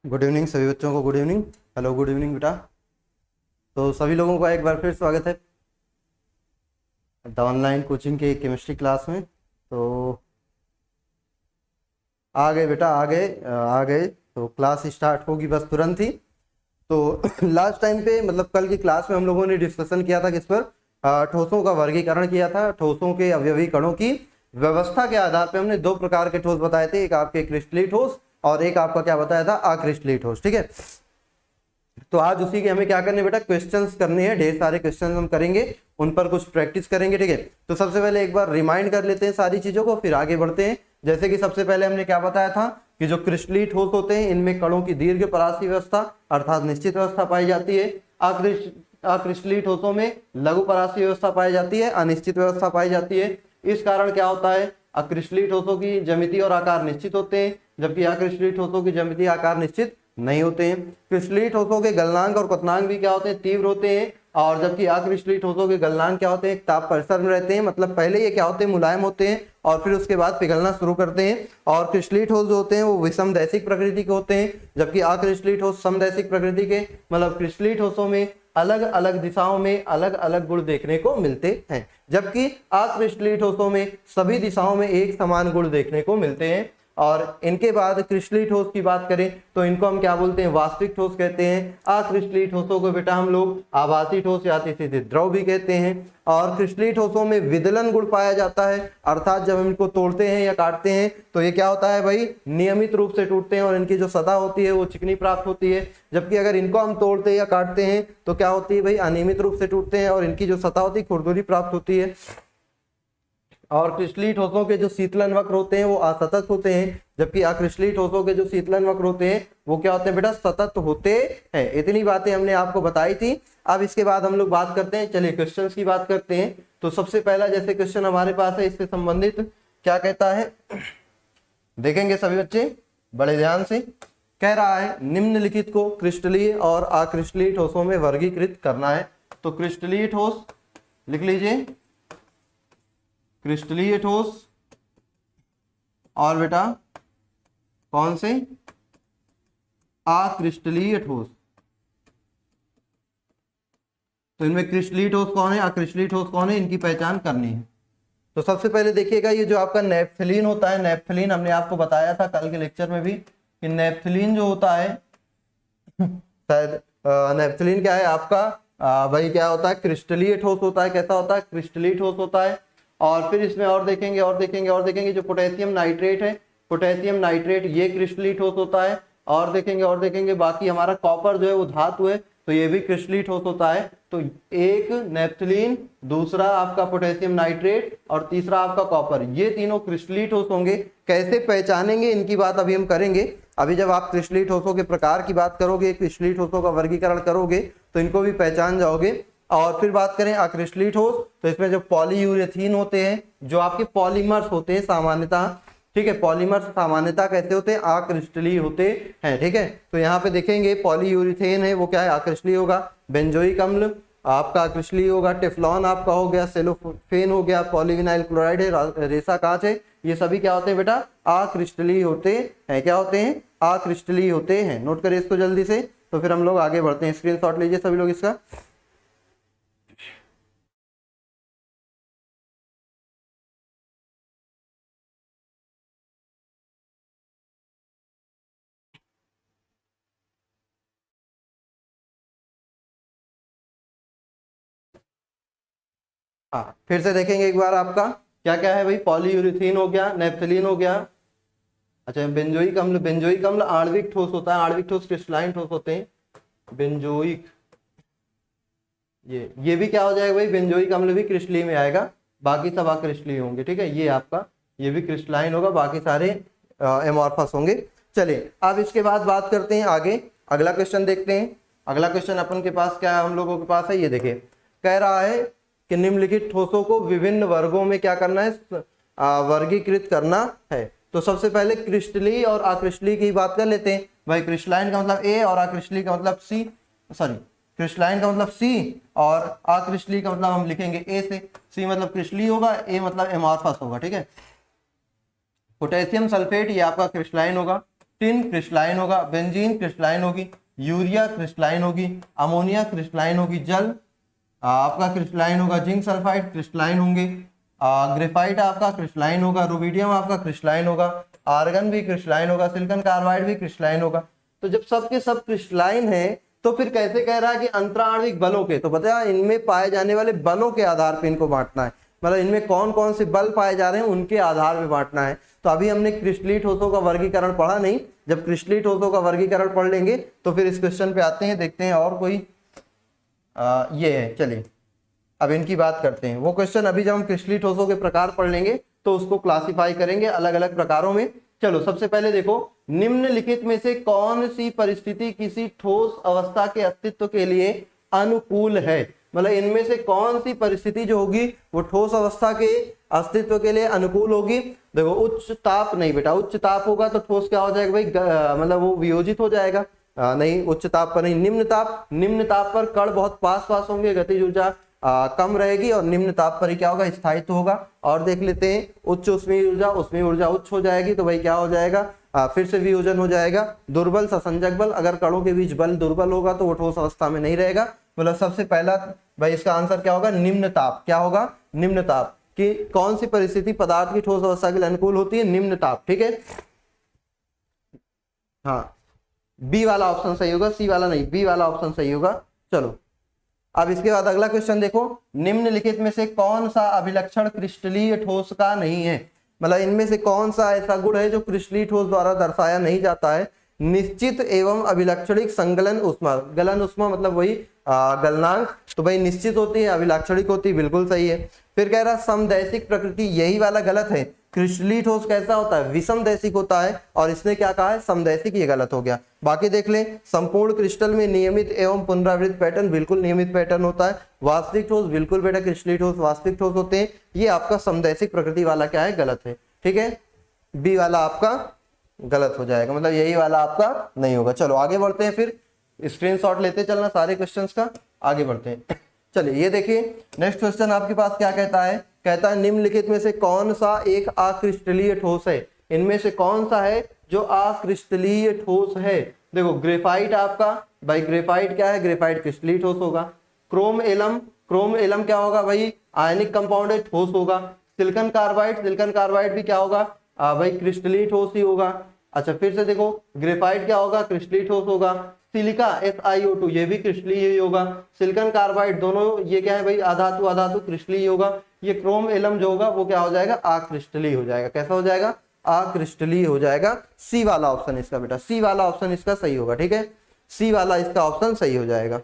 Good evening सभी बच्चों को। Good evening. Hello, good evening बेटा। तो सभी लोगों का एक बार फिर स्वागत है द ऑनलाइन कोचिंग के केमिस्ट्री क्लास में। तो आ गए बेटा, आ गए। तो क्लास स्टार्ट होगी बस तुरंत ही। तो लास्ट टाइम पे मतलब कल की क्लास में हम लोगों ने डिस्कशन किया था किस पर, ठोसों का वर्गीकरण किया था। ठोसों के अवयवी कणों की व्यवस्था के आधार पे हमने दो प्रकार के ठोस बताए थे, एक आपके क्रिस्टलीय ठोस और एक आपका क्या बताया था, अक्रिस्टलीय ठोस। ठीक है। तो आज उसी के हमें क्या करने बेटा, क्वेश्चंस करने हैं। ढेर सारे क्वेश्चंस हम करेंगे, उन पर कुछ प्रैक्टिस करेंगे। ठीक है। तो सबसे पहले एक बार रिमाइंड कर लेते हैं सारी चीजों को, फिर आगे बढ़ते हैं। जैसे कि सबसे पहले हमने क्या बताया था कि जो क्रिस्टलीय ठोस होते हैं इनमें कणों की दीर्घ परासी व्यवस्था अर्थात निश्चित व्यवस्था पाई जाती है। अक्रिस्टलीय ठोसों में लघु परासी व्यवस्था पाई जाती है, अनिश्चित व्यवस्था पाई जाती है। इस कारण क्या होता है, अक्रिस्टलीय ठोसों की ज्यामिति और आकार निश्चित होते हैं, जबकि अक्रिस्टलीय ठोसों की ज्यामिति आकार निश्चित नहीं होते हैं। क्रिस्टलीय ठोसों के गलनांक और क्वथनांक भी क्या होते हैं, तीव्र होते हैं, और जबकि अक्रिस्टलीय ठोसों के गलनांक क्या होते हैं, ताप परिसर में रहते हैं। मतलब पहले ये क्या होते हैं, मुलायम होते हैं और फिर उसके बाद पिघलना शुरू करते हैं। और क्रिस्टलीय ठोस जो होते हैं वो विषमदैशिक प्रकृति के होते हैं, जबकि अक्रिस्टलीय ठोस समदैशिक प्रकृति के। मतलब क्रिस्टलीय ठोसों में अलग अलग दिशाओं में अलग अलग गुण देखने को मिलते हैं, जबकि अक्रिस्टलीय ठोसों में सभी दिशाओं में एक समान गुण देखने को मिलते हैं। और इनके बाद क्रिस्टलीय ठोस की बात करें तो इनको हम क्या बोलते हैं, वास्तविक ठोस कहते हैं। अक्रिस्टलीय ठोसों को बेटा हम लोग आभासी ठोस या सीधे द्रव भी कहते हैं। और क्रिस्टलीय ठोसों में विदलन गुण पाया जाता है, अर्थात जब हम इनको तोड़ते हैं या काटते हैं तो ये क्या होता है भाई, नियमित रूप से टूटते हैं और इनकी जो सतह होती है वो चिकनी प्राप्त होती है। जबकि अगर इनको हम तोड़ते हैं या काटते हैं तो क्या होती है भाई, अनियमित रूप से टूटते हैं और इनकी जो सतह होती है खुरदुरी प्राप्त होती है। और क्रिस्टलीय ठोसों के जो शीतलन वक्र होते हैं वो असतत होते हैं, जबकि अक्रिस्टलीय ठोसों के जो शीतलन वक्र होते हैं वो क्या होते हैं बेटा, सतत होते हैं। इतनी बातें हमने आपको बताई थी। अब इसके बाद हम लोग बात करते हैं, चलिए क्वेश्चंस की बात करते हैं। तो सबसे पहला जैसे क्वेश्चन हमारे पास है, इससे संबंधित क्या कहता है देखेंगे सभी बच्चे बड़े ध्यान से। कह रहा है निम्नलिखित को क्रिस्टलीय और अक्रिस्टलीय ठोसों में वर्गीकृत करना है। तो क्रिस्टलीय ठोस लिख लीजिए, क्रिस्टलीय ठोस और बेटा कौन से, अक्रिस्टलीय ठोस। तो इनमें क्रिस्टलीय ठोस कौन है, अक्रिस्टलीय ठोस कौन है, इनकी पहचान करनी है। तो सबसे पहले देखिएगा ये जो आपका नेप्थलीन होता है, नेप्थलीन हमने आपको बताया था कल के लेक्चर में भी कि नेप्थलीन जो होता है शायद नेप्थलीन क्या है आपका भाई, क्या होता है, क्रिस्टलीय ठोस होता है। कैसा होता है, क्रिस्टलीय ठोस होता है। और फिर इसमें और देखेंगे जो पोटेशियम नाइट्रेट है, पोटेशियम नाइट्रेट ये क्रिस्टलीय ठोस होता है। और देखेंगे बाकी हमारा कॉपर जो है वो धातु है, तो ये भी क्रिस्टलीय ठोस होता है। तो एक नेप्थलीन, दूसरा आपका पोटेशियम नाइट्रेट और तीसरा आपका कॉपर, ये तीनों क्रिस्टलीय ठोस होंगे। कैसे पहचानेंगे इनकी बात अभी हम करेंगे। अभी जब आप क्रिस्टलीय ठोसों के प्रकार की बात करोगे, क्रिस्टलीय ठोसों का वर्गीकरण करोगे तो इनको भी पहचान जाओगे। और फिर बात करें अक्रिस्टलीय ठोस, तो इसमें जो पॉलीयूरेथीन होते हैं, जो आपके पॉलीमर्स होते हैं सामान्यतः, ठीक है, पॉलीमर्स सामान्यतः कैसे होते हैं, अक्रिस्टलीय होते हैं। ठीक है। तो यहाँ पे देखेंगे पॉलीयूरेथेन है वो क्या है, अक्रिस्टलीय होगा। बेंजोइक अम्ल आपका अक्रिस्टलीय होगा। टेफ्लॉन आपका हो गया, सेलोफेन हो गया, पॉलीविनाइल क्लोराइड है, रेसा कांच है, ये सभी क्या होते हैं बेटा, अक्रिस्टलीय होते हैं। क्या होते हैं, अक्रिस्टलीय होते हैं। नोट करिए इसको जल्दी से, तो फिर हम लोग आगे बढ़ते हैं। स्क्रीनशॉट लीजिए सभी लोग इसका। हाँ, फिर से देखेंगे एक बार आपका क्या क्या है भाई, पॉलीयूरेथीन हो गया, नेप्थलीन हो गया। अच्छा, बेंजोइक अम्ल आणविक ठोस होता है, आणविक ठोस क्रिस्टलाइन ठोस होते हैं। बेंजोइक ये भी क्या हो जाएगा भाई, बेंजोइक अम्ल भी क्रिस्टलीय में आएगा, बाकी सब अक्रिस्टलीय होंगे। ठीक है, ये आपका ये भी क्रिस्टलाइन होगा, बाकी सारे एमॉर्फस होंगे। चलिए अब इसके बाद बात करते हैं आगे अगला क्वेश्चन देखते हैं। अगला क्वेश्चन अपन के पास क्या है, हम लोगों के पास है, ये देखिए कह रहा है कि निम्नलिखित ठोसों को विभिन्न वर्गों में क्या करना है, वर्गीकृत करना है। तो सबसे पहले क्रिस्टलीय और अक्रिस्टलीय की बात कर लेते हैं। भाई क्रिस्टलाइन का मतलब ए और अक्रिस्टलीय का मतलब सी, सॉरी क्रिस्टलाइन का मतलब सी और अक्रिस्टलीय का मतलब हम लिखेंगे ए से। सी मतलब क्रिस्टलीय होगा, ए मतलब एमॉर्फस होगा, ठीक है। पोटेशियम सल्फेट ये आपका क्रिस्टलाइन होगा, टिन क्रिस्टलाइन होगा, बेंजीन क्रिस्टलाइन होगी, यूरिया क्रिस्टलाइन होगी, अमोनिया क्रिस्टलाइन होगी, जल आपका क्रिस्टलाइन होगा, जिंक सल्फाइड क्रिस्टलाइन होंगे, ग्रेफाइट आपका क्रिस्टलाइन होगा, रुबिडियम आपका क्रिस्टलाइन होगा, आर्गन भी क्रिस्टलाइन होगा, सिलिकॉन कार्बाइड भी क्रिस्टलाइन होगा। तो जब सब के सब क्रिस्टलाइन है तो फिर कैसे कह रहा है कि अंतराणविक बलों के, तो पता है इनमें पाए जाने वाले बलों के आधार पर इनको बांटना है, मतलब इनमें कौन कौन से बल पाए जा रहे हैं उनके आधार पर बांटना है। तो अभी हमने क्रिस्टलीय ठोसों का वर्गीकरण पढ़ा नहीं, जब क्रिस्टलीय ठोसों का वर्गीकरण पढ़ लेंगे तो फिर इस क्वेश्चन पे आते हैं, देखते हैं और कोई ये है। चलिए अब इनकी बात करते हैं। वो क्वेश्चन अभी जब हम क्रिस्टलीय ठोसों के प्रकार पढ़ लेंगे तो उसको क्लासिफाई करेंगे अलग अलग प्रकारों में। चलो सबसे पहले देखो, निम्नलिखित में से कौन सी परिस्थिति किसी ठोस अवस्था के अस्तित्व के लिए अनुकूल है, मतलब इनमें से कौन सी परिस्थिति जो होगी वो ठोस अवस्था के अस्तित्व के लिए अनुकूल होगी। देखो उच्च ताप नहीं बेटा, उच्च ताप होगा तो ठोस क्या हो जाएगा भाई, मतलब वो वियोजित हो जाएगा, नहीं उच्च ताप पर नहीं। निम्न ताप पर कण बहुत पास पास होंगे, गतिज ऊर्जा कम रहेगी और निम्न ताप पर ही क्या होगा, स्थायित्व होगा। और देख लेते हैं उच्च उष्मीय ऊर्जा उच्च हो जाएगी तो भाई क्या हो जाएगा, फिर से वियोजन हो जाएगा। दुर्बल संसंजक बल, अगर कणों के बीच बल दुर्बल होगा तो वो ठोस अवस्था में नहीं रहेगा। मतलब सबसे पहला भाई इसका आंसर क्या होगा, निम्न ताप। क्या होगा, निम्न ताप। कि कौन सी परिस्थिति पदार्थ की ठोस अवस्था के लिए अनुकूल होती है, निम्न ताप, ठीक है। हाँ बी वाला ऑप्शन सही होगा, सी वाला नहीं, बी वाला ऑप्शन सही होगा। चलो अब इसके बाद अगला क्वेश्चन देखो, निम्नलिखित में से कौन सा अभिलक्षण क्रिस्टलीय ठोस का नहीं है, मतलब इनमें से कौन सा ऐसा गुण है जो क्रिस्टलीय ठोस द्वारा दर्शाया नहीं जाता है। निश्चित एवं अभिलक्षणिक संगलन उष्मा, गलन उष्मा मतलब वही गलनांक, तो भाई निश्चित होती है, अभिलाक्षणिक होती है, बिल्कुल सही है। फिर कह रहा समदैशिक प्रकृति, यही वाला गलत है। क्रिस्टलीय ठोस कैसा होता है, विषमदैशिक होता है, और इसने क्या कहा है, समदैशिक, ये गलत हो गया। बाकी देख ले, संपूर्ण क्रिस्टल में नियमित एवं पुनरावृत्त पैटर्न, बिल्कुल नियमित पैटर्न होता है। वास्तविक ठोस, बिल्कुल बेटा क्रिस्टलीय ठोस वास्तविक ठोस होते हैं। ये आपका समदैशिक प्रकृति वाला क्या है, गलत है, ठीक है। बी वाला आपका गलत हो जाएगा, मतलब यही वाला आपका नहीं होगा। चलो आगे बढ़ते हैं, फिर स्क्रीनशॉट लेते चलना सारे क्वेश्चंस का, आगे बढ़ते हैं। चलिए ये देखिए नेक्स्ट क्वेश्चन आपके पास क्या कहता है, कहता है निम्नलिखित में से कौन सा एक अक्रिस्टलीय ठोस है, इनमें से कौन सा है जो अक्रिस्टलीय ठोस है। देखो ग्रेफाइट आपका, भाई ग्रेफाइट क्या है, ग्रेफाइट क्रिस्टलीय ठोस होगा। क्रोम एलम क्या होगा भाई, आयनिक कंपाउंड है, ठोस होगा। सिलिकॉन कार्बाइड भी क्या होगा भाई, क्रिस्टलीय ठोस ही होगा। अच्छा फिर से देखो, ग्रेफाइट क्या होगा, क्रिस्टलीय ठोस होगा। सिलिका SiO2 ये भी क्रिस्टलीय ही होगा। सिलिकॉन कार्बाइड दोनों ये क्या है भाई, अधातु क्रिस्टलीय होगा। ये क्रोम एलम जो होगा वो क्या हो जाएगा, अक्रिस्टलीय हो जाएगा। कैसा हो जाएगा, अक्रिस्टलीय हो जाएगा। सी वाला ऑप्शन इसका बेटा, सी वाला ऑप्शन इसका सही होगा, ठीक है। सी वाला इसका ऑप्शन सही हो जाएगा।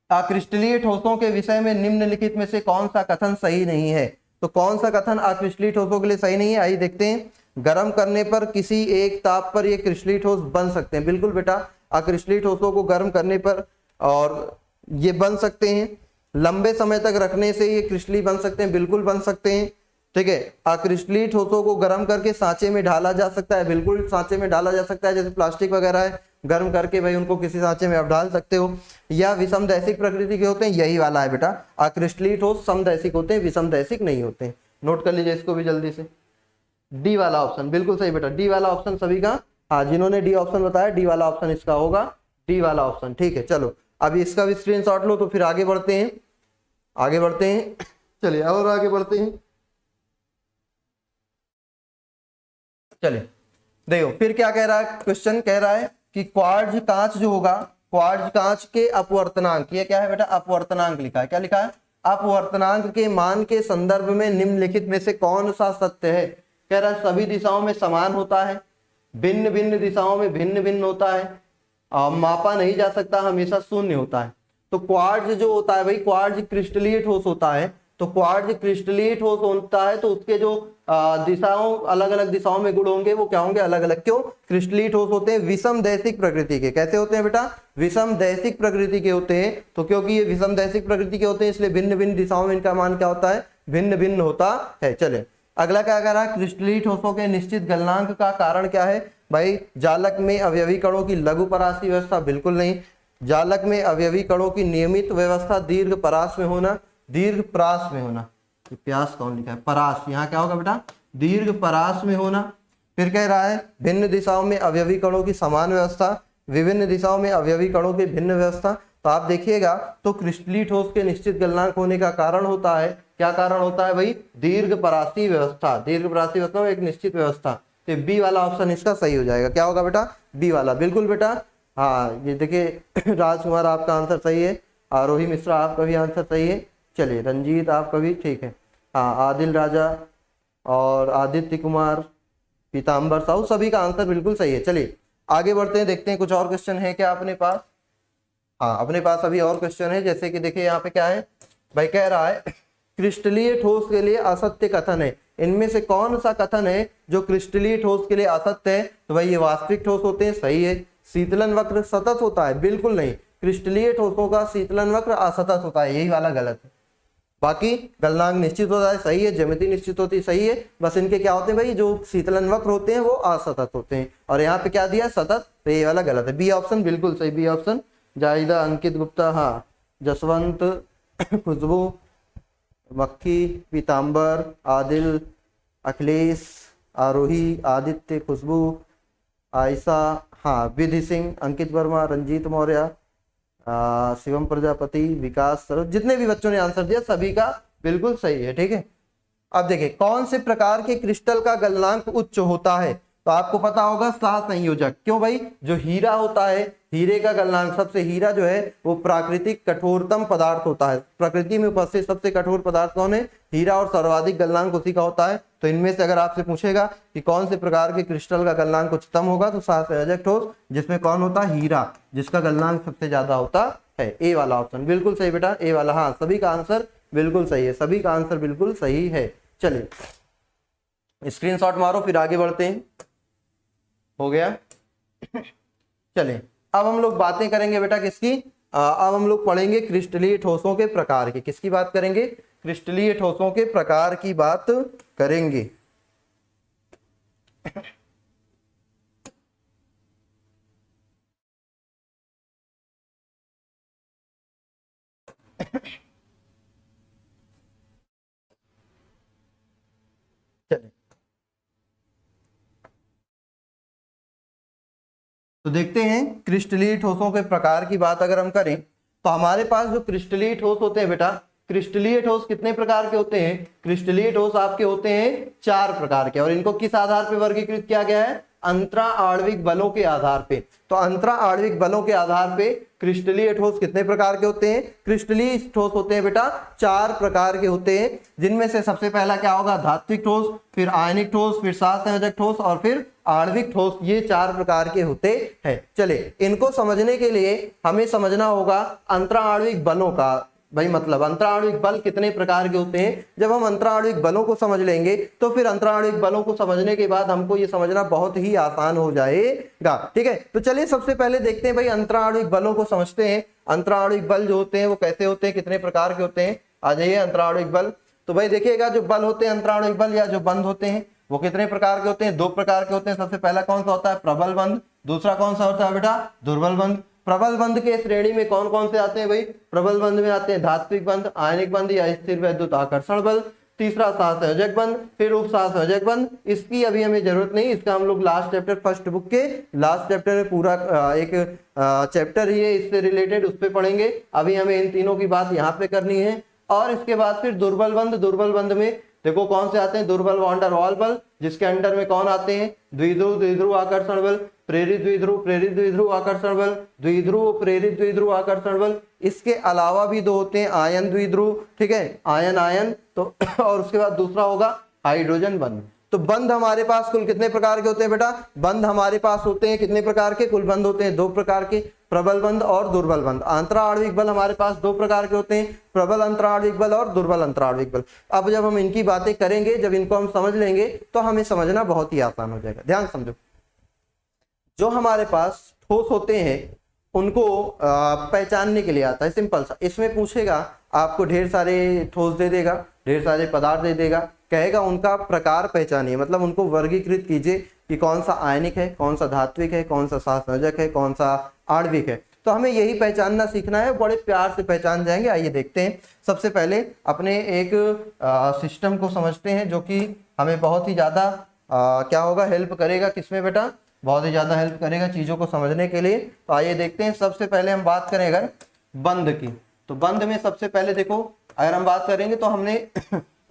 अक्रिस्टलीय ठोसों के विषय में निम्नलिखित में से कौन सा कथन सही नहीं है। तो कौन सा कथन अक्रिस्टलीय ठोसों के लिए सही नहीं है, आइए देखते हैं। गर्म करने पर किसी एक ताप पर ये क्रिस्टलीय ठोस बन सकते हैं, बिल्कुल बेटा अक्रिस्टलीय ठोसों को गर्म करने पर और ये बन सकते हैं। लंबे समय तक रखने से ये क्रिस्टलीय बन सकते हैं, बिल्कुल बन सकते हैं, ठीक है। अक्रिस्टलीय ठोसों को गर्म करके सांचे में ढाला जा सकता है, बिल्कुल सांचे में डाला जा सकता है, जैसे प्लास्टिक वगैरह है, गर्म करके भाई उनको किसी सांचे में आप डाल सकते हो। या विषमदैशिक प्रकृति के होते हैं, यही वाला है बेटा, अक्रिस्टलीय ठोस समदैशिक होते हैं, विषमदैशिक नहीं होते हैं। नोट कर लीजिए इसको भी जल्दी से। डी वाला ऑप्शन बिल्कुल सही बेटा, डी वाला ऑप्शन सभी का, हाँ जिन्होंने डी ऑप्शन बताया डी वाला ऑप्शन इसका होगा, डी वाला ऑप्शन, ठीक है। चलो अभी इसका भी स्क्रीनशॉट लो, तो फिर आगे बढ़ते हैं, चलिए और आगे बढ़ते हैं। चलिए देखो फिर क्या कह रहा है, क्वेश्चन कह रहा है कि क्वार्ट्ज कांच जो होगा, क्वार्ट्ज कांच के अपवर्तनांक, ये क्या है बेटा, अपवर्तनांक लिखा है, क्या लिखा है, अपवर्तनांक के मान के संदर्भ में निम्नलिखित में से कौन सा सत्य है। कह रहा है सभी दिशाओं में समान होता है, भिन्न भिन्न दिशाओं में भिन्न भिन्न होता है, मापा नहीं जा सकता, हमेशा शून्य होता है। तो क्वार्ट्ज जो होता है भाई, क्वार्ट्ज क्रिस्टलीय ठोस होता है, तो क्वार्ट्ज क्रिस्टलीय ठोस होता है तो उसके जो दिशाओं अलग अलग दिशाओं में गुण होंगे वो क्या होंगे, अलग अलग। क्यों? क्रिस्टलीय ठोस होते हैं विषम दैशिक प्रकृति के। कैसे होते हैं बेटा? विषम दैशिक प्रकृति के होते हैं। तो क्योंकि ये विषम दैशिक प्रकृति के होते हैं इसलिए भिन्न भिन्न दिशाओं में इनका मान क्या होता है, भिन्न भिन्न होता है। चले अगला क्या कह रहा है, क्रिस्टलीय ठोसों के निश्चित गलनांक का कारण क्या है भाई? जालक में अवयवी कणों की लघु परासी व्यवस्था, बिल्कुल नहीं। जालक में अवयवी कणों की नियमित व्यवस्था, दीर्घ परास में होना, दीर्घ परास में होना। प्यास कौन लिखा है? परास, यहाँ क्या होगा बेटा? दीर्घ परास में होना। फिर कह रहा है भिन्न दिशाओं में अवयवी कणों की समान व्यवस्था, विभिन्न दिशाओं में अवयवी कणों की भिन्न व्यवस्था। तो आप देखिएगा तो क्रिस्टलीय ठोस के निश्चित गलनांक होने का कारण होता है, क्या कारण होता है भाई? दीर्घ परासी व्यवस्था। दीर्घ परासी व्यवस्था में एक निश्चित व्यवस्था। तो बी वाला ऑप्शन इसका सही हो जाएगा। क्या होगा बेटा? बी वाला, बिल्कुल बेटा। हाँ ये देखिए राजकुमार आपका आंसर सही है, आरोही मिश्रा आपका भी आंसर सही है। चलिए रंजीत आपका भी ठीक है। हाँ आदिल राजा और आदित्य कुमार, पीताम्बर साहू, सभी का आंसर बिल्कुल सही है। चलिए आगे बढ़ते हैं, देखते हैं कुछ और क्वेश्चन है क्या अपने पास। हाँ अपने पास अभी और क्वेश्चन है, जैसे कि देखिए यहाँ पे क्या है भाई, कह रहा है क्रिस्टलीय ठोस के लिए असत्य कथन है। इनमें से कौन सा कथन है जो क्रिस्टलीय ठोस के लिए असत्य है? तो भाई ये वास्तविक ठोस होते हैं, सही है। शीतलन वक्र सतत होता है, बिल्कुल नहीं। क्रिस्टलीय ठोसों का शीतलन वक्र असतत होता है, यही वाला गलत है। बाकी गलनांक निश्चित होता है, सही है। ज्यामिति निश्चित होती है, सही है। बस इनके क्या होते हैं भाई, जो शीतलन वक्र होते हैं वो असतत होते हैं। और यहाँ पे क्या दिया? सतत, तो ये वाला गलत है। बी ऑप्शन बिल्कुल सही, बी ऑप्शन। जाहिदा, अंकित गुप्ता, हाँ जसवंत, खुशबू, मक्खी, पीताम्बर, आदिल, अखिलेश, आरोही, आदित्य, खुशबू, आयशा, हाँ विधि सिंह, अंकित वर्मा, रंजीत मौर्य, शिवम प्रजापति, विकास सरोज, जितने भी बच्चों ने आंसर दिया सभी का बिल्कुल सही है। ठीक है, अब देखिए कौन से प्रकार के क्रिस्टल का गलनांक उच्च होता है? तो आपको पता होगा सहसंयोजक। क्यों भाई? जो हीरा होता है, हीरे का गलनांक सबसे, हीरा जो है वो प्राकृतिक कठोरतम पदार्थ होता है। प्रकृति में उपस्थित सबसे कठोर पदार्थ कौन है? हीरा, और सर्वाधिक गलनांक उसी का होता है। तो इनमें से अगर आपसे पूछेगा कि कौन से प्रकार के क्रिस्टल का गलनांक उच्चतम होगा, तो सहसंयोजक ठोस, जिसमें कौन होता है? हीरा, जिसका गलनांक सबसे ज्यादा होता है। ए वाला ऑप्शन बिल्कुल सही बेटा, ए वाला। हाँ सभी का आंसर बिल्कुल सही है, सभी का आंसर बिल्कुल सही है। चलिए स्क्रीनशॉट मारो, फिर आगे बढ़ते हैं। हो गया? चलिए अब हम लोग बातें करेंगे बेटा किसकी? अब हम लोग पढ़ेंगे क्रिस्टलीय ठोसों के प्रकार की। किसकी बात करेंगे? क्रिस्टलीय ठोसों के प्रकार की बात करेंगे। चलिए तो देखते हैं क्रिस्टलीय ठोसों के प्रकार की बात अगर हम करें तो हमारे पास जो क्रिस्टलीय ठोस होते हैं बेटा, क्रिस्टलीय ठोस कितने प्रकार के होते हैं? क्रिस्टलीय ठोस आपके होते हैं 4 प्रकार के। और इनको किस आधार पर वर्गीकृत किया गया है? अंतरा आणविक बलों के आधार पे। तो अंतरा आणविक बलों के आधार पे क्रिस्टलीय ठोस कितने प्रकार के होते हैं? क्रिस्टलीय ठोस होते हैं बेटा 4 प्रकार के होते हैं, जिनमें से सबसे पहला क्या होगा? धात्विक ठोस, फिर आयनिक ठोस, फिर सहसंयोजक ठोस और फिर आणविक ठोस। ये 4 प्रकार के होते हैं। चलिए इनको समझने के लिए हमें समझना होगा अंतरा आणविक बलों का भाई, मतलब अंतराणविक बल कितने प्रकार के होते हैं। जब हम अंतराणविक बलों को समझ लेंगे तो फिर अंतराणविक बलों को समझने के बाद हमको ये समझना बहुत ही आसान हो जाएगा। ठीक है, तो चलिए सबसे पहले देखते हैं भाई अंतराणविक बलों को समझते हैं। अंतराणविक बल जो होते हैं वो कैसे होते हैं, कितने प्रकार के होते हैं? आ जाइए अंतराणविक बल। तो भाई देखिएगा जो बल होते हैं अंतराणविक बल या जो बंध होते हैं वो कितने प्रकार के होते हैं? 2 प्रकार के होते हैं। सबसे पहला कौन सा होता है? प्रबल बंध। दूसरा कौन सा होता है बेटा? दुर्बल बंध। प्रबल बंध के श्रेणी में कौन कौन से आते हैं भाई? प्रबल बंध में आते हैं धात्विक बंध, आयनिक बंध या स्थिर वैद्युत आकर्षण बल। तीसरा सहसंयोजक बंध, फिर उप सहसंयोजक बंध। इसकी अभी हमें जरूरत नहीं, इसका हम लोग लास्ट चैप्टर, फर्स्ट बुक के लास्ट चैप्टर में पूरा एक चैप्टर ही है इससे रिलेटेड, उस पर पढ़ेंगे। अभी हमें इन तीनों की बात यहाँ पे करनी है। और इसके बाद फिर दुर्बल बंध। दुर्बल बंध में देखो कौन से आते हैं? दुर्बल वांडर वॉल बल, जिसके अंडर में कौन आते हैं? द्विध्रुव द्विध्रुव आकर्षण बल, प्रेरित द्विध्रुव आकर्षण बल, द्विध्रुव प्रेरित द्विध्रुव आकर्षण बल। इसके अलावा भी 2 होते हैं, आयन द्विध्रुव, ठीक है, आयन आयन। तो और उसके बाद दूसरा होगा हाइड्रोजन बंध। तो बंध हमारे पास कुल कितने प्रकार के होते हैं बेटा? बंध हमारे पास होते हैं कितने प्रकार के? कुल बंध होते हैं 2 प्रकार के। प्रबल बंध और दुर्बल बंध। अंतरा आणविक बल हमारे पास दो प्रकार के होते हैं, प्रबल अंतरा आणविक बल और दुर्बल अंतरा आणविक बल। अब जब हम इनकी बातें करेंगे, जब इनको हम समझ लेंगे तो हमें समझना बहुत ही आसान हो जाएगा। ध्यान समझो, जो हमारे पास ठोस होते हैं उनको पहचानने के लिए आता है सिंपल सा। इसमें पूछेगा आपको, ढेर सारे ठोस दे देगा, ढेर सारे पदार्थ दे देगा, कहेगा उनका प्रकार पहचानिए, मतलब उनको वर्गीकृत कीजिए कि कौन सा आयनिक है, कौन सा धात्विक है, कौन सा संयोजक है, कौन सा आणविक है। तो हमें यही पहचानना सीखना है, बड़े प्यार से पहचान जाएंगे। आइए देखते हैं। सबसे पहले अपने एक सिस्टम को समझते हैं जो कि हमें बहुत ही ज़्यादा क्या होगा, हेल्प करेगा। किसमें बेटा? बहुत ही ज़्यादा हेल्प करेगा चीज़ों को समझने के लिए। तो आइए देखते हैं। सबसे पहले हम बात करें अगर बंध की, तो बंध में सबसे पहले देखो, अगर हम बात करेंगे तो हमने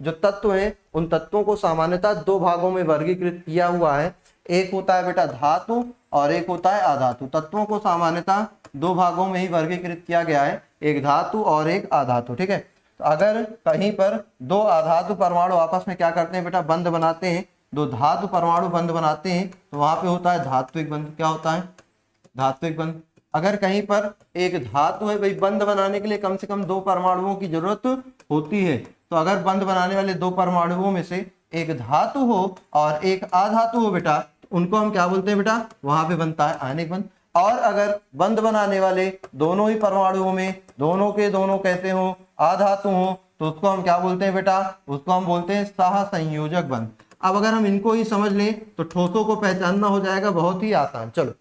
जो तत्व है उन तत्वों को सामान्यतः दो भागों में वर्गीकृत किया हुआ है। एक होता है बेटा धातु और एक होता है अधातु। तत्वों को सामान्यतः दो भागों में ही वर्गीकृत किया गया है, एक धातु और एक अधातु। ठीक है, तो अगर कहीं पर दो अधातु परमाणु आपस में क्या करते हैं बेटा, बंध बनाते हैं, दो धातु परमाणु बंध बनाते हैं, तो वहां पे होता है धात्विक बंध। क्या होता है? धात्विक बंध। अगर कहीं पर एक धातु है, भाई बंध बनाने के लिए कम से कम दो परमाणुओं की जरूरत होती है, तो अगर बंध बनाने वाले दो परमाणुओं में से एक धातु हो और एक अधातु हो बेटा, उनको हम क्या बोलते हैं बेटा? वहां पे बनता है आयनिक बंध। और अगर बंध बनाने वाले दोनों ही परमाणुओं में दोनों के दोनों कैसे हो, अधातु हो, तो उसको हम क्या बोलते हैं बेटा? उसको हम बोलते हैं सहसंयोजक बंध। अब अगर हम इनको ही समझ लें तो ठोसों को पहचानना हो जाएगा बहुत ही आसान। चलो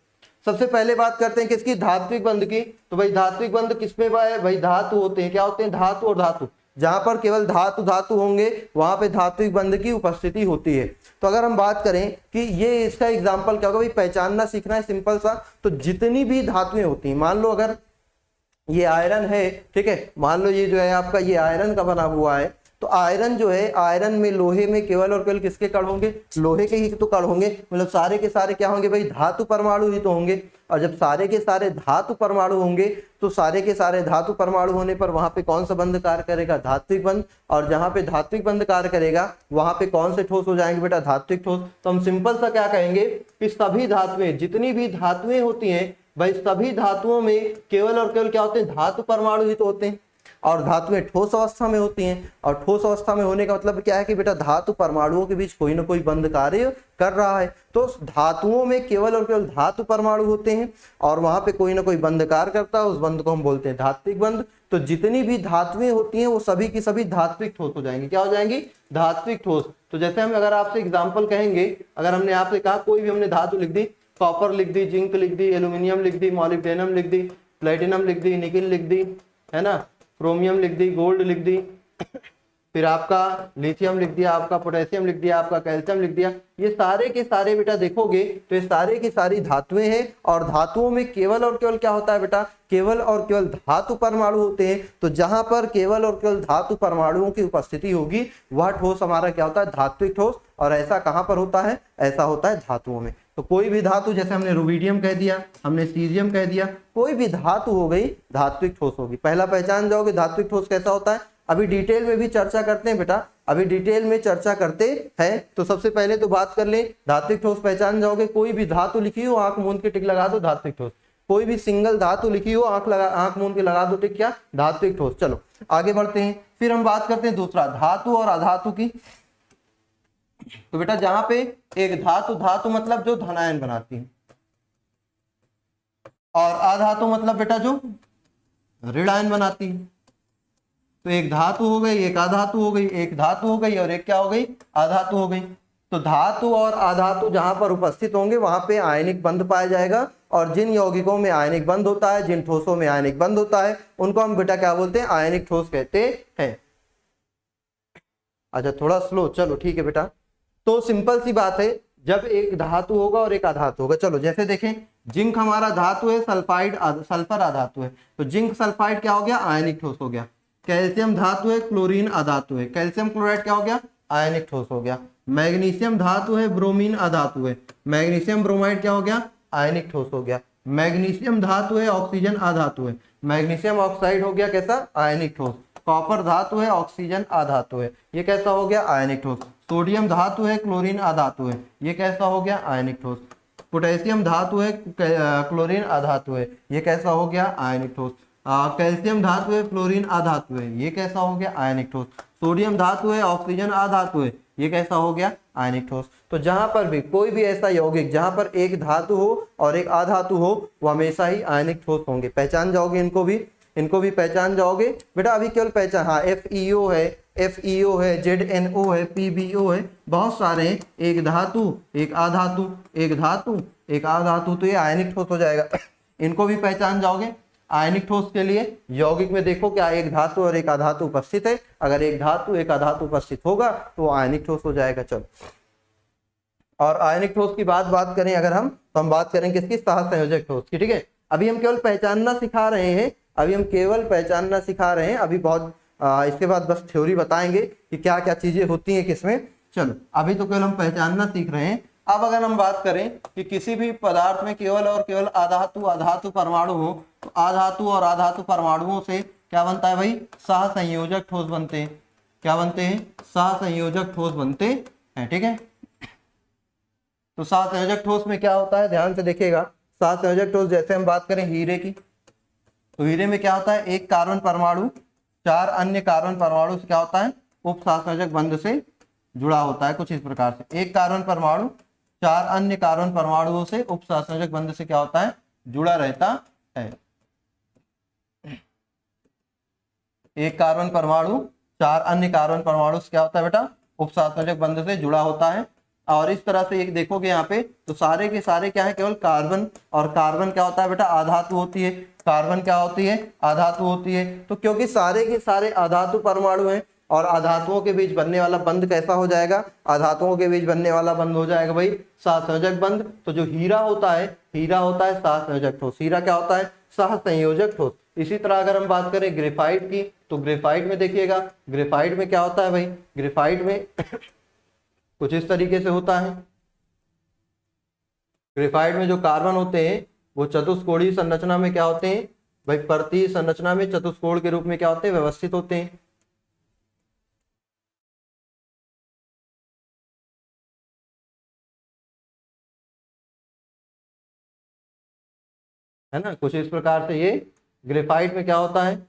सबसे पहले बात करते हैं किसकी? धात्विक बंध की। तो भाई धात्विक बंध किसमें है? भाई धातु होते हैं। क्या होते हैं? धातु और धातु। जहां पर केवल धातु धातु होंगे वहां पे धात्विक बंध की उपस्थिति होती है। तो अगर हम बात करें कि ये इसका एग्जाम्पल क्या होगा, भाई पहचानना सीखना है सिंपल सा। तो जितनी भी धातुएं होती हैं, मान लो अगर ये आयरन है, ठीक है, मान लो ये जो है आपका ये आयरन का बना हुआ है, तो आयरन जो है, आयरन में लोहे में केवल और केवल किसके कण होंगे? लोहे के ही तो कण होंगे। मतलब सारे के सारे क्या होंगे भाई? धातु परमाणु ही तो होंगे। और जब सारे के सारे धातु परमाणु होंगे तो सारे के सारे धातु परमाणु होने पर वहां पे कौन सा बंध कार्य करेगा? धात्विक बंध। और जहां पे धात्विक बंध कार्य करेगा वहां पे कौन से ठोस हो जाएंगे बेटा? धात्विक ठोस। तो हम सिंपल सा क्या कहेंगे कि सभी धातुएं, जितनी भी धातुएं होती हैं भाई, सभी धातुओं में केवल और केवल क्या होते हैं? धातु परमाणु ही तो होते हैं। और धातुएं ठोस अवस्था में होती हैं, और ठोस अवस्था में होने का मतलब क्या है कि बेटा धातु परमाणुओं के बीच कोई ना कोई बंध कार्य कर रहा है। तो धातुओं में केवल और केवल धातु परमाणु होते हैं और वहां पे कोई ना कोई बंध कार्य करता है, उस बंध को हम बोलते हैं धात्विक बंध। तो जितनी भी धातुएं होती हैं वो सभी की सभी धात्विक ठोस हो जाएंगी। क्या हो जाएंगी? धात्विक ठोस। तो जैसे हम अगर आपसे एग्जाम्पल कहेंगे, अगर हमने आपसे कहा कोई भी हमने धातु लिख दी, कॉपर लिख दी, जिंक लिख दी, एल्यूमिनियम लिख दी, मॉलिब्डेनम लिख दी, प्लेटिनम लिख दी, निकिल लिख दी, है ना, क्रोमियम लिख दी, गोल्ड लिख दी, फिर आपका लिथियम लिख दिया, आपका पोटेशियम लिख दिया, आपका कैल्शियम लिख दिया। ये सारे के सारे बेटा देखोगे तो ये सारे की सारी धातुएं हैं। और धातुओं में केवल और केवल क्या होता है बेटा? केवल और केवल धातु परमाणु होते हैं। तो जहां पर केवल और केवल धातु परमाणुओं की उपस्थिति होगी वह ठोस हमारा क्या होता है? धात्विक ठोस। और ऐसा कहां पर होता है? ऐसा होता है धातुओं में। तो कोई भी धातु, जैसे हमने रुबिडियम कह दिया, हमने सीजियम कह दिया, कोई भी धातु हो गई धात्विक ठोस होगी। पहला पहचान जाओगे धात्विक ठोस कैसा होता है। अभी डिटेल में भी चर्चा करते हैं बेटा, अभी डिटेल में चर्चा करते हैं। तो सबसे पहले तो बात कर ले, धात्विक ठोस पहचान जाओगे, कोई भी धातु लिखी हो आंख मूंद के टिक लगा दो, धात्विक ठोस। कोई भी सिंगल धातु लिखी हो आंख मूंद के लगा दो टिक, क्या? धात्विक ठोस। चलो आगे बढ़ते हैं। फिर हम बात करते हैं दूसरा, धातु और अधातु की। तो बेटा जहां पे एक धातु, धातु मतलब जो धनायन बनाती है, और अधातु मतलब बेटा जो ऋणायन बनाती है। तो एक धातु हो गई, एक अधातु हो गई, एक धातु हो गई और एक क्या हो गई? अधातु हो गई। तो धातु और अधातु जहां पर उपस्थित होंगे वहां पे आयनिक बंध पाया जाएगा। और जिन यौगिकों में आयनिक बंध होता है, जिन ठोसों में आयनिक बंध होता है, उनको हम बेटा क्या बोलते हैं? आयनिक ठोस कहते हैं। अच्छा थोड़ा स्लो, चलो ठीक है बेटा। तो सिंपल सी बात है, जब एक धातु होगा और एक अधातु होगा। चलो जैसे देखें, जिंक हमारा धातु है, सल्फर अधातु है। तो जिंक सल्फाइड क्या हो गया? आयनिक ठोस हो गया। कैल्शियम धातु है, क्लोरीन अधातु है। कैल्शियम क्लोराइड क्या हो गया? आयनिक ठोस हो गया। मैग्नीशियम धातु है, ब्रोमीन अधातु है। मैग्नीशियम ब्रोमाइड क्या हो गया? आयनिक ठोस हो गया। मैग्नीशियम धातु है, ऑक्सीजन अधातु है। मैग्नीशियम ऑक्साइड हो गया कैसा? आयनिक ठोस। कॉपर धातु है, ऑक्सीजन अधातु है, ये कैसा हो गया? आयनिक ठोस। सोडियम धातु है, क्लोरीन अधातु है, ये कैसा हो गया? आयनिक ठोस। पोटेशियम धातु है, क्लोरीन अधातु है, ये कैसा हो गया आयनिक ठोस। कैल्शियम धातु है, फ्लोरीन अधातु है, ये कैसा हो गया आयनिक ठोस। सोडियम धातु है, ऑक्सीजन अधातु है, ये कैसा हो गया आयनिक ठोस। तो जहां पर भी कोई भी ऐसा यौगिक जहां पर एक धातु हो और एक अधातु हो वो हमेशा ही आयनिक ठोस होंगे। पहचान जाओगे इनको भी पहचान जाओगे बेटा। अभी केवल पहचान, हाँ FeO है, FeO है, ZnO है, PbO है, बहुत सारे हैं। एक धातु एक अधातु, एक धातु एक अधातु, तो ये आयनिक ठोस हो जाएगा। इनको भी पहचान जाओगे। आयनिक ठोस के लिए यौगिक में देखो क्या एक धातु और एक अधातु उपस्थित है, अगर एक धातु एक अधातु उपस्थित होगा तो आयनिक ठोस हो जाएगा। चलो, और आयनिक ठोस की बात करें अगर हम, तो हम बात करें किसकी, सहसंयोजक ठोस की। ठीक है, अभी हम केवल पहचानना सिखा रहे हैं, अभी बहुत इसके बाद बस थ्योरी बताएंगे कि क्या क्या चीजें होती हैं किसमें। चलो, अभी तो केवल हम पहचानना सीख रहे हैं। अब अगर हम बात करें कि किसी भी पदार्थ में केवल और केवल अधातु परमाणु हो, तो अधातु और अधातु परमाणुओं से क्या बनता है भाई, सहसंयोजक ठोस बनते हैं। क्या बनते हैं, सहसंयोजक ठोस बनते हैं। ठीक है, तो सहसंयोजक ठोस में क्या होता है, ध्यान से देखिएगा। सहसंयोजक ठोस जैसे हम बात करें हीरे की, तो हीरे में क्या होता है, एक कार्बन परमाणु 4 अन्य कार्बन परमाणु से क्या होता है, उप सहसंयोजक बंध से जुड़ा होता है। कुछ इस प्रकार से एक कार्बन परमाणु 4 अन्य कार्बन परमाणुओं से उप सहसंयोजक बंध से क्या होता है, जुड़ा रहता है। एक कार्बन परमाणु 4 अन्य कार्बन परमाणु से क्या होता है बेटा, उप सहसंयोजक बंध से जुड़ा होता है। और इस तरह से एक देखोगे यहाँ पे, तो सारे के सारे क्या है, केवल कार्बन, और कार्बन क्या होता है बेटा, अधातु होती है। कार्बन क्या होती है, अधातु होती है। तो क्योंकि सारे के सारे अधातु परमाणु हैं और अधातुओं के बीच बनने वाला बंध कैसा हो जाएगा, अधातुओं के बीच बनने वाला बंध हो जाएगा भाई सहसंयोजक बंध। तो जो हीरा होता है सहसंयोजक ठोस। हीरा क्या होता है, सहसंयोजक ठोस। इसी तरह अगर हम बात करें ग्रेफाइट की, तो ग्रेफाइट में देखिएगा, ग्रेफाइट में क्या होता है भाई, ग्रेफाइट में कुछ इस तरीके से होता है। ग्रेफाइट में जो कार्बन होते हैं वो चतुष्कोणीय संरचना में क्या होते हैं भाई, परतीय संरचना में चतुष्कोण के रूप में क्या होते हैं, व्यवस्थित होते हैं। है ना, कुछ इस प्रकार से ये ग्रेफाइट में क्या होता है,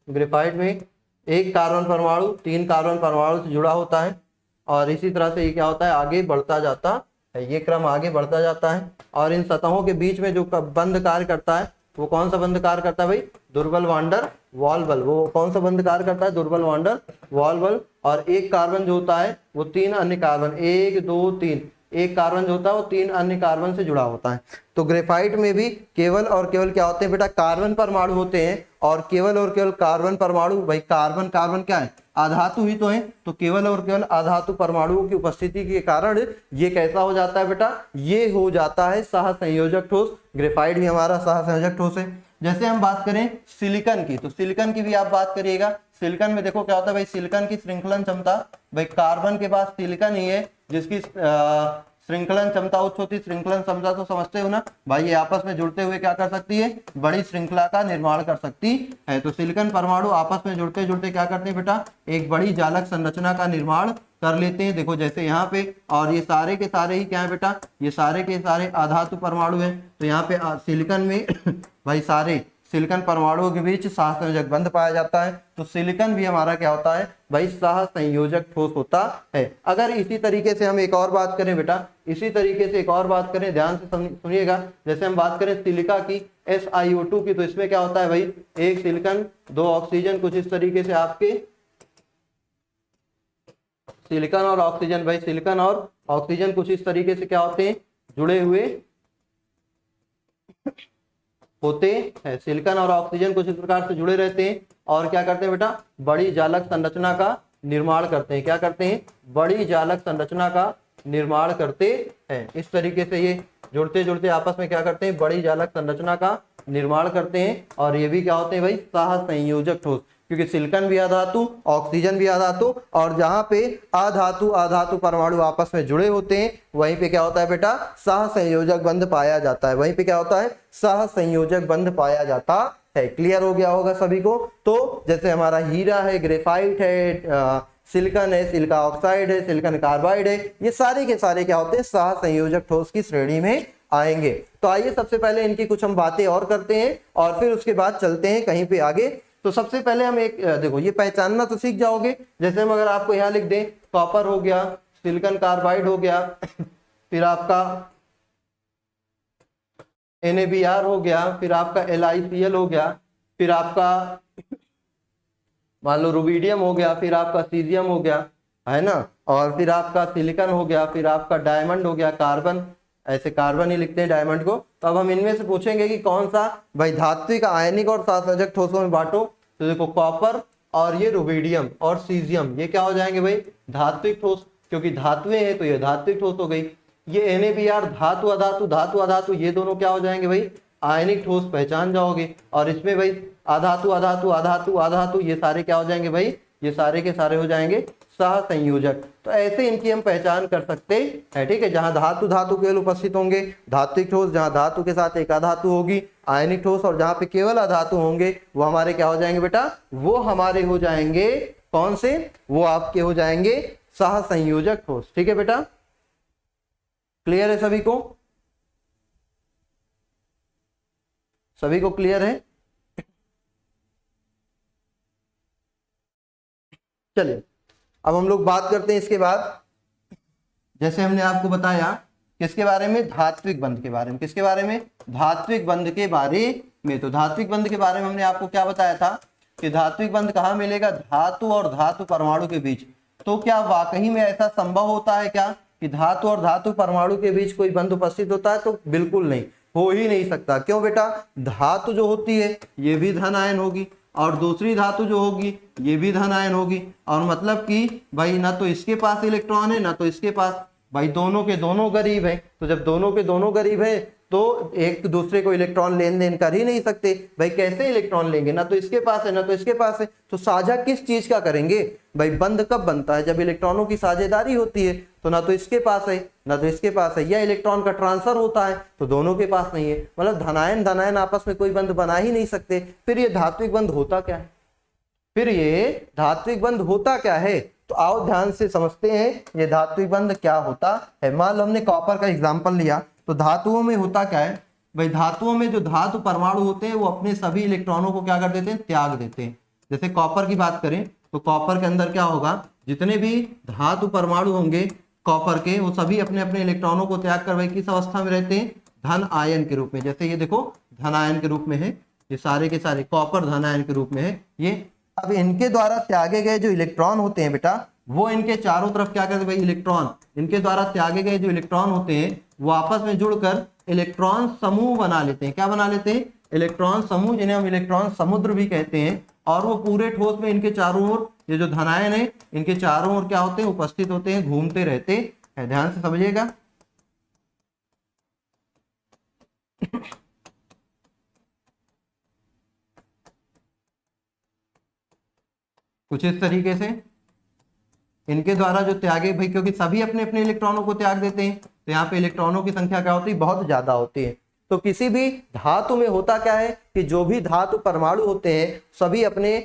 ग्रेफाइट में एक कार्बन परमाणु 3 कार्बन परमाणु से जुड़ा होता है। और इसी तरह से ये क्या होता है, आगे बढ़ता जाता है, ये क्रम आगे बढ़ता जाता है। और इन सतहों के बीच में जो बंध कार्य करता है, वो कौन सा बंध कार्य करता है भाई, दुर्बल वांडर वॉल बल। वो कौन सा बंध कार्य करता है, दुर्बल वांडर वॉल बल। और एक कार्बन जो होता है वो 3 अन्य कार्बन, 1 2 3, एक कार्बन जो होता है वो 3 अन्य कार्बन से जुड़ा होता है। तो ग्रेफाइट में भी केवल और केवल क्या होते हैं बेटा, कार्बन परमाणु होते हैं। और केवल कार्बन परमाणु, भाई कार्बन क्या है, अधातु ही तो है। तो केवल और केवल अधातु परमाणुओं की उपस्थिति के कारण ये कैसा हो जाता है बेटा, ये हो जाता है सहसंयोजक ठोस। ग्रेफाइट भी हमारा सहसंयोजक ठोस है। जैसे हम बात करें सिलिकॉन की, तो सिलिकॉन की भी आप बात करिएगा। सिलिकॉन में देखो क्या होता है भाई, सिलिकॉन की श्रृंखलन क्षमता, भाई कार्बन के पास सिलिकॉन ही है जिसकी श्रृंखलन क्षमता उच्च होती है। श्रृंखलन क्षमता तो समझते हो ना भाई, ये आपस में जुड़ते हुए क्या कर सकती है, बड़ी श्रृंखला का निर्माण कर सकती है। तो सिलिकॉन परमाणु आपस में जुड़ते जुड़ते क्या करते हैं बेटा, एक बड़ी जालक संरचना का निर्माण कर लेते हैं। देखो जैसे यहाँ पे, और ये सारे के सारे ही क्या है बेटा, ये सारे के सारे अधातु परमाणु हैं। तो यहाँ पे सिलिकॉन में भाई सारे सिलिकॉन परमाणुओं के बीच सहसंयोजक बंध पाया जाता है। तो सिलिकॉन भी हमारा क्या होता है भाई, सहसंयोजक ठोस होता है। अगर इसी तरीके से हम एक और बात करें बेटा, इसी तरीके से एक और बात करें, ध्यान से सुनिएगा। जैसे हम बात करें सिलिका की, SiO2 की, तो इसमें क्या होता है भाई, एक सिलिकॉन 2 ऑक्सीजन। कुछ इस तरीके से आपके सिलिकॉन और ऑक्सीजन, भाई सिलिकॉन और ऑक्सीजन कुछ इस तरीके से क्या होते हैं, जुड़े हुए होते हैं। सिलिकॉन और ऑक्सीजन कुछ इस प्रकार से जुड़े रहते हैं और क्या करते हैं बेटा, बड़ी जालक संरचना का निर्माण करते हैं। क्या करते हैं, बड़ी जालक संरचना का निर्माण करते हैं। इस तरीके से ये जुड़ते जुड़ते आपस में क्या करते हैं, बड़ी जालक संरचना का निर्माण करते हैं। और ये भी क्या होते हैं भाई, सहसंयोजक ठोस, क्योंकि सिलिकॉन भी अधातु, ऑक्सीजन भी अधातु, और जहां पे अधातु परमाणु आपस में जुड़े होते हैं वहीं पे क्या होता है बेटा, सहसंयोजक बंध पाया जाता है। वहीं पे क्या होता है, सहसंयोजक बंध पाया जाता है। क्लियर हो गया होगा सभी को। तो जैसे हमारा हीरा है, ग्रेफाइट है, सिलिकॉन है, सिलिका ऑक्साइड है, सिलिकॉन कार्बाइड है, ये सारे के सारे क्या होते हैं, सहसंयोजक ठोस की श्रेणी में आएंगे। तो आइए सबसे पहले इनकी कुछ हम बातें और करते हैं और फिर उसके बाद चलते हैं कहीं पे आगे। तो सबसे पहले हम एक देखो ये पहचानना तो सीख जाओगे। जैसे हम अगर आपको यहाँ लिख दें कॉपर हो गया, सिलिकॉन कार्बाइड हो गया, फिर आपका NaBr हो गया, फिर आपका LiCl हो गया, फिर आपका मान लो रुबिडियम हो गया, फिर आपका सीजियम हो गया, है ना, और फिर आपका सिलिकॉन हो गया, फिर आपका डायमंड हो गया, कार्बन, ऐसे कार्बन ही लिखते हैं डायमंड को। तो अब हम इनमें से पूछेंगे कि कौन सा भाई धात्विक आयनिक और सहसंयोजक ठोसों में बांटो। तो देखो कॉपर और ये रुबिडियम और सीजियम ये क्या हो जाएंगे भाई, धात्विक ठोस, क्योंकि धातुएं हैं तो ये धात्विक ठोस हो गई। ये NaBr धातु अधातु, धातु अधातु, ये दोनों क्या हो जाएंगे भाई, आयनिक ठोस, पहचान जाओगे। और इसमें भाई अधातु अधातु अधातु अधातु ये सारे क्या हो जाएंगे भाई, ये सारे के सारे हो जाएंगे सहसंयोजक। तो ऐसे इनकी हम पहचान कर सकते हैं, ठीक है। जहां धातु धातु केवल उपस्थित होंगे धात्विक ठोस, जहां धातु के साथ एक अधातु होगी आयनिक ठोस, और जहां पे केवल अधातु होंगे वो हमारे क्या हो जाएंगे बेटा, वो हमारे हो जाएंगे कौन से, वो आपके हो जाएंगे सहसंयोजक ठोस। ठीक है बेटा, क्लियर है सभी को, सभी को क्लियर है। चलिए अब हम लोग बात करते हैं इसके बाद, जैसे हमने आपको बताया किसके बारे में, धात्विक बंध के बारे में। किसके बारे में, धात्विक बंध के बारे में। तो धात्विक बंध के बारे में हमने आपको क्या बताया था कि धात्विक बंध कहाँ मिलेगा, धातु और धातु परमाणु के बीच। तो क्या वाकई में ऐसा संभव होता है क्या कि धातु और धातु परमाणु के बीच कोई बंध उपस्थित होता है? तो बिल्कुल नहीं, हो ही नहीं सकता। क्यों बेटा, धातु जो होती है ये भी धन आयन होगी और दूसरी धातु जो होगी ये भी धन आयन होगी, और मतलब कि भाई ना तो इसके पास इलेक्ट्रॉन है ना तो इसके पास, भाई दोनों के दोनों गरीब है। तो जब दोनों के दोनों गरीब है तो एक दूसरे को इलेक्ट्रॉन लेन देन कर ही नहीं सकते। भाई कैसे इलेक्ट्रॉन लेंगे, ना तो इसके पास है ना तो इसके पास है, तो साझा किस चीज का करेंगे? भाई बंध कब बनता है, जब इलेक्ट्रॉनों की साझेदारी होती है। तो ना तो इसके पास है ना तो इसके पास है, या इलेक्ट्रॉन का ट्रांसफर होता है तो दोनों के पास नहीं है, मतलब धनायन धनायन आपस में कोई बंध बना ही नहीं सकते। फिर ये धात्विक बंध होता क्या है, फिर ये धात्विक बंध होता क्या है? तो आओ ध्यान से समझते हैं ये धात्विक बंध क्या होता है। मान लो हमने कॉपर का एग्जांपल लिया, तो धातुओं में होता क्या है भाई, धातुओं में जो धातु परमाणु होते हैं वो अपने सभी इलेक्ट्रॉनों को क्या कर देते हैं, त्याग देते हैं। जैसे कॉपर की बात करें तो कॉपर के अंदर क्या होगा, जितने भी धातु परमाणु होंगे कॉपर के वो सभी अपने अपने इलेक्ट्रॉनों को त्याग कर भाई किस अवस्था में रहते हैं, धन आयन के रूप में। जैसे ये देखो धन आयन के रूप में है, ये सारे के सारे कॉपर धन आयन के रूप में है ये। अब इनके द्वारा त्यागे गए जो इलेक्ट्रॉन होते हैं बेटा, वो इनके चारों तरफ क्या करते हैं भाई, इलेक्ट्रॉन, इनके द्वारा त्यागे गए जो इलेक्ट्रॉन होते हैं वो आपस में जुड़कर इलेक्ट्रॉन समूह बना लेते हैं। क्या बना लेते हैं, इलेक्ट्रॉन समूह, जिन्हें हम इलेक्ट्रॉन समुद्र भी कहते हैं। और वो पूरे ठोस में इनके चारों ओर ये जो धनायन है इनके चारों ओर क्या होते हैं, उपस्थित होते हैं, घूमते रहते हैं। ध्यान से समझिएगा। कुछ इस तरीके से इनके द्वारा जो त्यागे भाई, क्योंकि सभी अपने अपने इलेक्ट्रॉनों को त्याग देते हैं तो यहाँ पे इलेक्ट्रॉनों की संख्या क्या होती है, बहुत ज्यादा होती है। तो किसी भी धातु में होता क्या है कि जो भी धातु परमाणु होते हैं सभी अपने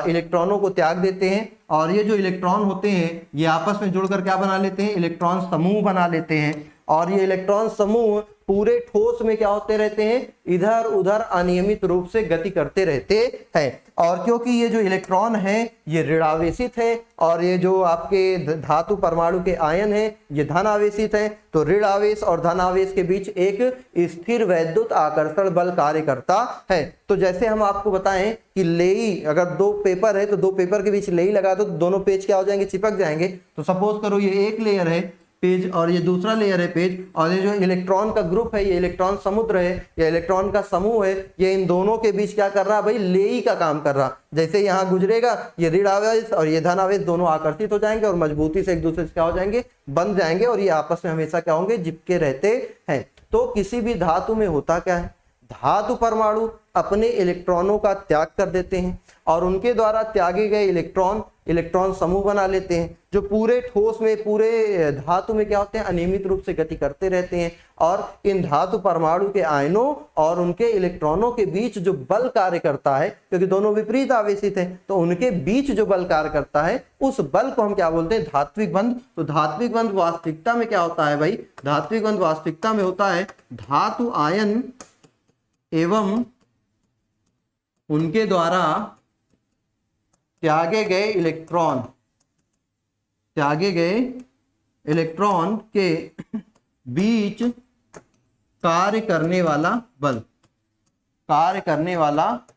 इलेक्ट्रॉनों को त्याग देते हैं, और ये जो इलेक्ट्रॉन होते हैं ये आपस में जुड़कर क्या बना लेते हैं, इलेक्ट्रॉन समूह बना लेते हैं। और ये इलेक्ट्रॉन समूह पूरे ठोस में क्या होते रहते हैं, इधर उधर अनियमित रूप से गति करते रहते हैं। और क्योंकि ये जो इलेक्ट्रॉन है ये ऋणावेशित है और ये जो आपके धातु परमाणु के आयन है ये धन आवेशित है, तो ऋण आवेश और धन आवेश के बीच एक स्थिर वैद्युत आकर्षण बल कार्य करता है। तो जैसे हम आपको बताएं कि लेई, अगर दो पेपर है तो दो पेपर के बीच लेई लगा दो तो दोनों पेज क्या हो जाएंगे, चिपक जाएंगे। तो सपोज करो ये एक लेयर है पेज और ये दूसरा लेयर है पेज, और ये जो इलेक्ट्रॉन का ग्रुप है ये इलेक्ट्रॉन समुद्र है या इलेक्ट्रॉन का समूह है, ये इन दोनों के बीच क्या कर रहा है भाई, लेई का काम कर रहा। जैसे यहाँ गुजरेगा ये ऋण आवेश और ये धन आवेश दोनों आकर्षित हो जाएंगे और मजबूती से एक दूसरे से क्या हो जाएंगे, बंध जाएंगे, और ये आपस में हमेशा क्या होंगे, चिपके रहते हैं। तो किसी भी धातु में होता क्या है, धातु परमाणु अपने इलेक्ट्रॉनों का त्याग कर देते हैं और उनके द्वारा त्यागे गए इलेक्ट्रॉन समूह बना लेते हैं, जो पूरे ठोस में, पूरे धातु में क्या होते हैं, अनियमित रूप से गति करते रहते हैं। और इन धातु परमाणु के आयनों और उनके इलेक्ट्रॉनों के बीच जो बल कार्य करता है, क्योंकि दोनों विपरीत आवेशित हैं, तो उनके बीच जो बल कार्य करता है उस बल को हम क्या बोलते हैं, धात्विक बंध। तो धात्विक बंध वास्तविकता में क्या होता है भाई, धात्विक बंध वास्तविकता में होता है धातु आयन एवं उनके द्वारा त्यागे गए इलेक्ट्रॉन के बीच कार्य करने वाला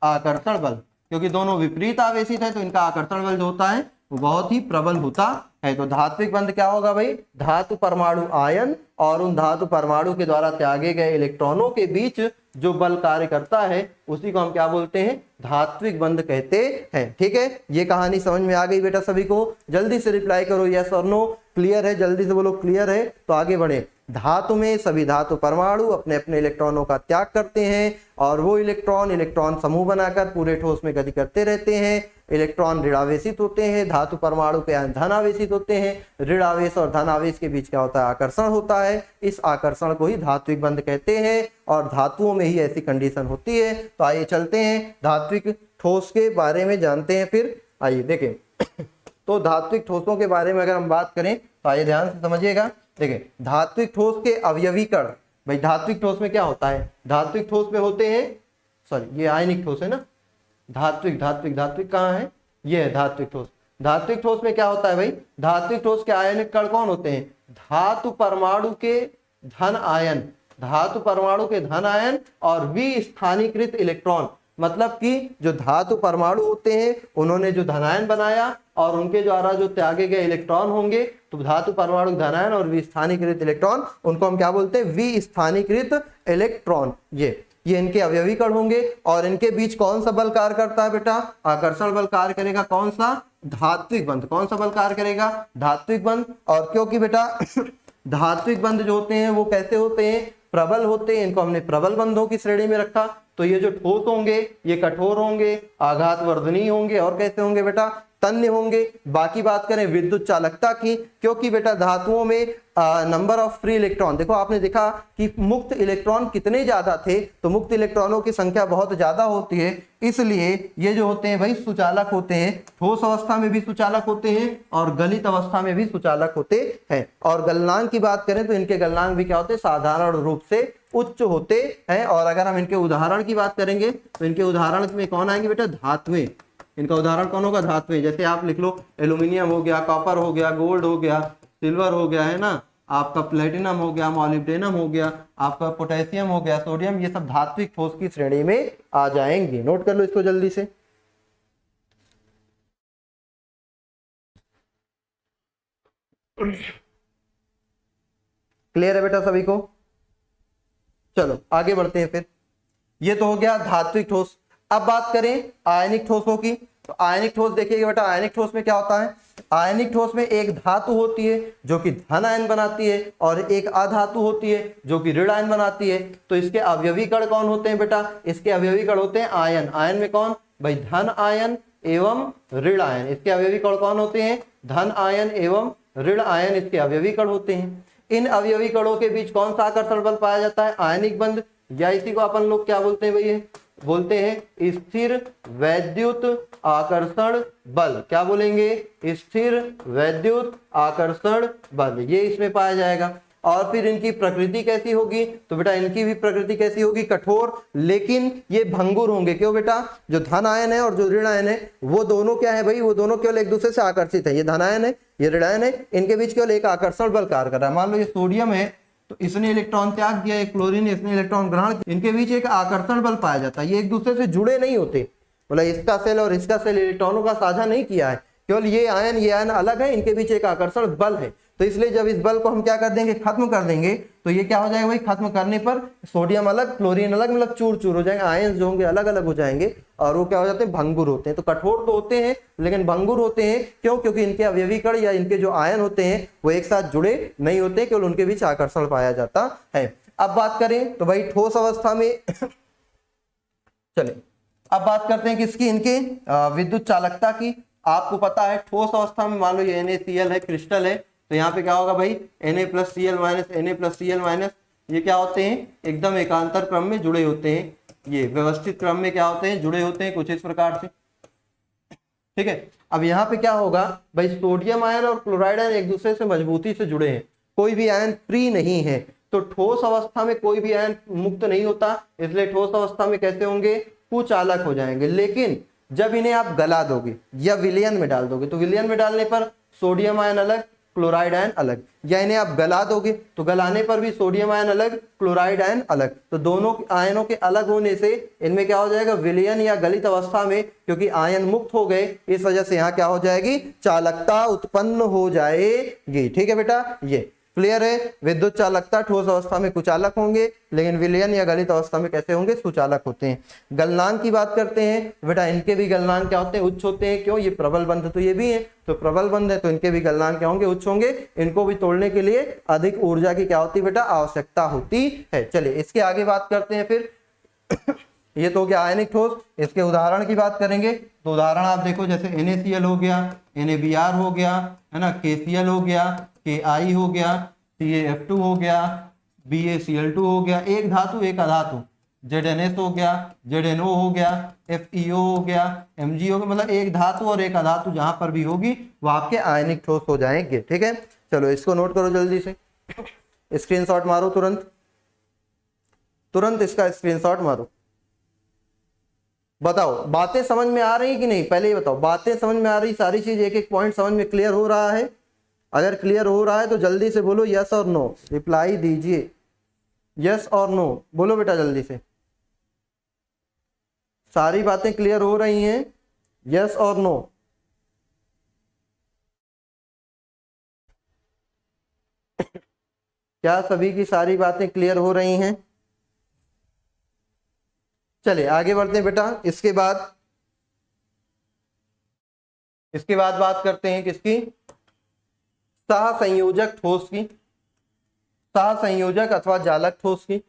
आकर्षण बल, क्योंकि दोनों विपरीत आवेशित है तो इनका आकर्षण बल जो होता है वो बहुत ही प्रबल होता है। तो धात्विक बंध क्या होगा भाई, धातु परमाणु आयन और उन धातु परमाणु के द्वारा त्यागे गए इलेक्ट्रॉनों के बीच जो बल कार्य करता है उसी को हम क्या बोलते हैं, धात्विक बंध कहते हैं। ठीक है, ये कहानी समझ में आ गई बेटा सभी को? जल्दी से रिप्लाई करो यस और नो। क्लियर है? जल्दी से बोलो क्लियर है, तो आगे बढ़े। धातु में सभी धातु परमाणु अपने अपने इलेक्ट्रॉनों का त्याग करते हैं और वो इलेक्ट्रॉन समूह बनाकर पूरे ठोस में गति करते रहते हैं। इलेक्ट्रॉन ऋणावेशित होते हैं, धातु परमाणु के आयन धनावेशित होते हैं। ऋण आवेश और धनावेश के बीच क्या होता है, आकर्षण होता है। इस आकर्षण को ही धात्विक बंध कहते हैं और धातुओं में ही ऐसी कंडीशन होती है। तो आइए चलते हैं धात्विक ठोस के बारे में जानते हैं। फिर आइए देखें तो धात्विक ठोसों के बारे में अगर हम बात करें तो आइए ध्यान से समझिएगा। देखिए धात्विक ठोस के अवयवीकरण, भाई धात्विक ठोस में क्या होता है, धात्विक ठोस में होते हैं, सॉरी ये आयनिक ठोस है ना, धात्विक कहाँ है, ये है धात्विक ठोस। धात्विक ठोस में क्या होता है भाई, धात्विक ठोस के आयनिक कण कौन होते हैं, धातु परमाणु के धन आयन और विस्थानीकृत इलेक्ट्रॉन। मतलब कि जो धातु परमाणु होते हैं उन्होंने जो धनायन बनाया और उनके द्वारा जो त्यागे गए इलेक्ट्रॉन होंगे, तो धातु परमाणु धनायन और विस्थानीकृत इलेक्ट्रॉन, उनको हम क्या बोलते हैं, विस्थानीकृत इलेक्ट्रॉन। ये इनके अवयवीकरण होंगे और इनके बीच कौन सा बल कार्य करता है बेटा, आकर्षण बल कार्य करेगा। कौन सा, धात्विक बंध। कौन सा बल कार्य करेगा, धात्विक बंध। और क्योंकि बेटा धात्विक बंध जो होते हैं वो कैसे होते हैं, प्रबल होते हैं, इनको हमने प्रबल बंधों की श्रेणी में रखा। तो ये जो ठोस होंगे ये कठोर होंगे, आघात वर्धनीय होंगे और कैसे होंगे बेटा, तन्य होंगे। बाकी बात करें विद्युत चालकता की, क्योंकि बेटा धातुओं में नंबर ऑफ फ्री इलेक्ट्रॉन, देखो आपने देखा कि मुक्त इलेक्ट्रॉन कितने ज्यादा थे, तो मुक्त इलेक्ट्रॉनों की संख्या बहुत ज्यादा होती है, इसलिए ये जो होते हैं भाई सुचालक होते हैं। ठोस अवस्था में भी सुचालक होते हैं और गलित अवस्था में भी सुचालक होते हैं। और गलनांक की बात करें तो इनके गलनांक भी क्या होते हैं, साधारण रूप से उच्च होते हैं। और अगर हम इनके उदाहरण की बात करेंगे तो इनके उदाहरण में कौन आएंगे बेटा, धातुएं। इनका उदाहरण कौन होगा, धातुएं। जैसे आप लिख लो एल्यूमिनियम हो गया, कॉपर हो गया, गोल्ड हो गया, सिल्वर हो गया, है ना, आपका प्लेटिनम हो गया, मॉलिब्डेनम हो गया, आपका पोटेशियम हो गया, सोडियम, ये सब धात्विक ठोस की श्रेणी में आ जाएंगे। नोट कर लो इसको जल्दी से। क्लियर है बेटा सभी को? चलो आगे बढ़ते हैं। फिर ये तो हो गया धात्विक ठोस। अब बात करें आयनिक ठोसों की, तो आयनिक ठोस देखिएगा बेटा, आयनिक ठोस में क्या होता है, आयनिक ठोस में एक धातु होती है जो कि धन आयन बनाती है और एक अधातु होती है जो कि ऋण आयन बनाती है। तो इसके अवयवी कण कौन होते हैं बेटा, इसके अवयवी कण होते हैं आयन। आयन में कौन भाई, धन आयन एवं ऋण आयन। इसके अवयवी कण कौन होते हैं, धन आयन एवं ऋण आयन इसके अवयवी कण होते हैं। इन अवयवी कणों के बीच कौन सा आकर्षण बल पाया जाता है, आयनिक बंध, या इसी को अपन लोग क्या बोलते हैं भैया, बोलते हैं स्थिर वैद्युत आकर्षण बल। क्या बोलेंगे, स्थिर वैद्युत आकर्षण बल, ये इसमें पाया जाएगा। और फिर इनकी प्रकृति कैसी होगी, तो बेटा इनकी भी प्रकृति कैसी होगी, कठोर, लेकिन ये भंगुर होंगे। क्यों बेटा, जो धन आयन है और जो ऋण आयन है वो दोनों क्या है भाई, वो दोनों केवल एक दूसरे से आकर्षित है। ये धन आयन है, ये ऋण आयन है, इनके बीच केवल एक आकर्षण बल कार्य कर रहा है। मान लो ये सोडियम है तो इसने इलेक्ट्रॉन त्याग दिया, एक क्लोरीन ने इसने इलेक्ट्रॉन ग्रहण किया, इनके बीच एक आकर्षण बल पाया जाता है। ये एक दूसरे से जुड़े नहीं होते, बोला इसका सेल और इसका सेल इलेक्ट्रॉनों का साझा नहीं किया है, केवल ये आयन अलग है, इनके बीच एक आकर्षण बल है। तो इसलिए जब इस बल को हम क्या कर देंगे, खत्म कर देंगे, तो ये क्या हो जाएगा भाई, खत्म करने पर सोडियम अलग क्लोरीन अलग, मतलब चूर चूर हो जाएंगे, आयन जो होंगे अलग अलग हो जाएंगे और वो क्या हो जाते हैं, भंगुर होते हैं। तो कठोर तो होते हैं लेकिन भंगुर होते हैं, क्यों, क्योंकि इनके अवयवी कण या इनके जो आयन होते हैं वो एक साथ जुड़े नहीं होते, केवल उनके बीच आकर्षण पाया जाता है। अब बात करें तो भाई ठोस अवस्था में चलिए अब बात करते हैं किसकी, इनके विद्युत चालकता की। आपको पता है ठोस अवस्था में मान लो ये NaCl है, क्रिस्टल है, तो यहाँ पे क्या होगा भाई Na+Cl- Na+Cl-, ये क्या होते हैं, एकदम एकांतर क्रम में जुड़े होते हैं, ये व्यवस्थित क्रम में क्या होते हैं, जुड़े होते हैं कुछ इस प्रकार से। ठीक है, अब यहाँ पे क्या होगा भाई, सोडियम आयन और क्लोराइड आयन एक दूसरे से मजबूती से जुड़े हैं, कोई भी आयन फ्री नहीं है, तो ठोस अवस्था में कोई भी आयन मुक्त नहीं होता, इसलिए ठोस अवस्था में कैसे होंगे, कुचालक हो जाएंगे। लेकिन जब इन्हें आप गला दोगे या विलयन में डाल दोगे, तो विलयन में डालने पर सोडियम आयन अलग, क्लोराइड आयन अलग, या इन्हें आप गला दोगे तो गलाने पर भी सोडियम आयन अलग, क्लोराइड आयन अलग, तो दोनों आयनों के अलग होने से इनमें क्या हो जाएगा, विलयन या गलित अवस्था में, क्योंकि आयन मुक्त हो गए इस वजह से यहाँ क्या हो जाएगी, चालकता उत्पन्न हो जाएगी। ठीक है बेटा, ये क्लियर है। विद्युत चालकता ठोस अवस्था में कुचालक होंगे, लेकिन विलयन या गलित अवस्था में कैसे होंगे, सुचालक होते हैं। गलनांक की बात करते हैं बेटा, इनके भी गलनांक क्या होते हैं, उच्च होते हैं। क्यों, ये प्रबल बंध तो ये भी है, तो प्रबल बंध है तो इनके भी गलनांक क्या होंगे, उच्च होंगे। इनको भी तोड़ने के लिए अधिक ऊर्जा की क्या होती है बेटा, आवश्यकता होती है। चलिए इसके आगे बात करते हैं फिर ये तो हो गया आयनिक ठोस। इसके उदाहरण की बात करेंगे तो उदाहरण आप देखो, जैसे NaCl हो गया, NaBr हो गया, है ना, KCl हो गया, Ki हो गया, CaF2 हो गया, BaCl2 हो गया, एक धातु एक अधातु, ZnS हो गया, ZnO हो गया, FeO हो गया, Mg हो गया, मतलब एक धातु और एक अधातु जहां पर भी होगी वो आपके आयनिक ठोस हो जाएंगे। ठीक है, चलो इसको नोट करो जल्दी से, स्क्रीनशॉट मारो तुरंत, तुरंत इसका स्क्रीनशॉट मारो। बताओ बातें समझ में आ रही कि नहीं, पहले ही बताओ, बातें समझ में आ रही, सारी चीज एक एक पॉइंट समझ में क्लियर हो रहा है? अगर क्लियर हो रहा है तो जल्दी से बोलो यस और नो, रिप्लाई दीजिए, यस और नो बोलो बेटा जल्दी से। सारी बातें क्लियर हो रही हैं, यस और नो? क्या सभी की सारी बातें क्लियर हो रही हैं? चलिए आगे बढ़ते हैं बेटा। इसके बाद बात करते हैं किसकी, सहसंयोजक ठोस की, सहसंयोजक अथवा जालक ठोस की।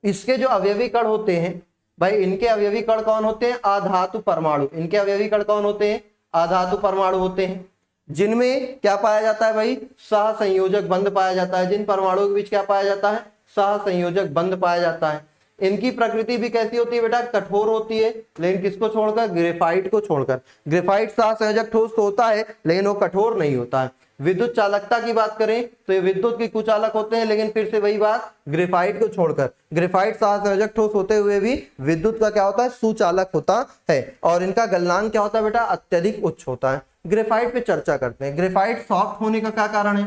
इसके जो अवयवी कण होते हैं भाई, इनके अवयवी कण कौन होते हैं, आधातु परमाणु। इनके अवयवी कण कौन होते हैं, आधातु परमाणु होते हैं, जिनमें क्या पाया जाता है भाई, सहसंयोजक बंध पाया जाता है। जिन परमाणुओं के बीच क्या पाया जाता है, सहसंयोजक बंध पाया जाता है। इनकी प्रकृति भी कैसी होती है बेटा, कठोर होती है, लेकिन किसको छोड़कर, ग्रेफाइट को छोड़कर। ग्रेफाइट सहसंयोजक ठोस तो होता है लेकिन वो कठोर नहीं होता है। विद्युत चालकता की बात करें तो ये विद्युत के कुचालक होते हैं, लेकिन फिर से वही बात, ग्रेफाइट को छोड़कर। ग्रेफाइट सहसंयोजक ठोस होते हुए भी विद्युत का क्या होता है, सुचालक होता है। और इनका गलनांक क्या होता है बेटा, अत्यधिक उच्च होता है। ग्रेफाइट पे चर्चा करते हैं। ग्रेफाइट सॉफ्ट होने का क्या कारण है,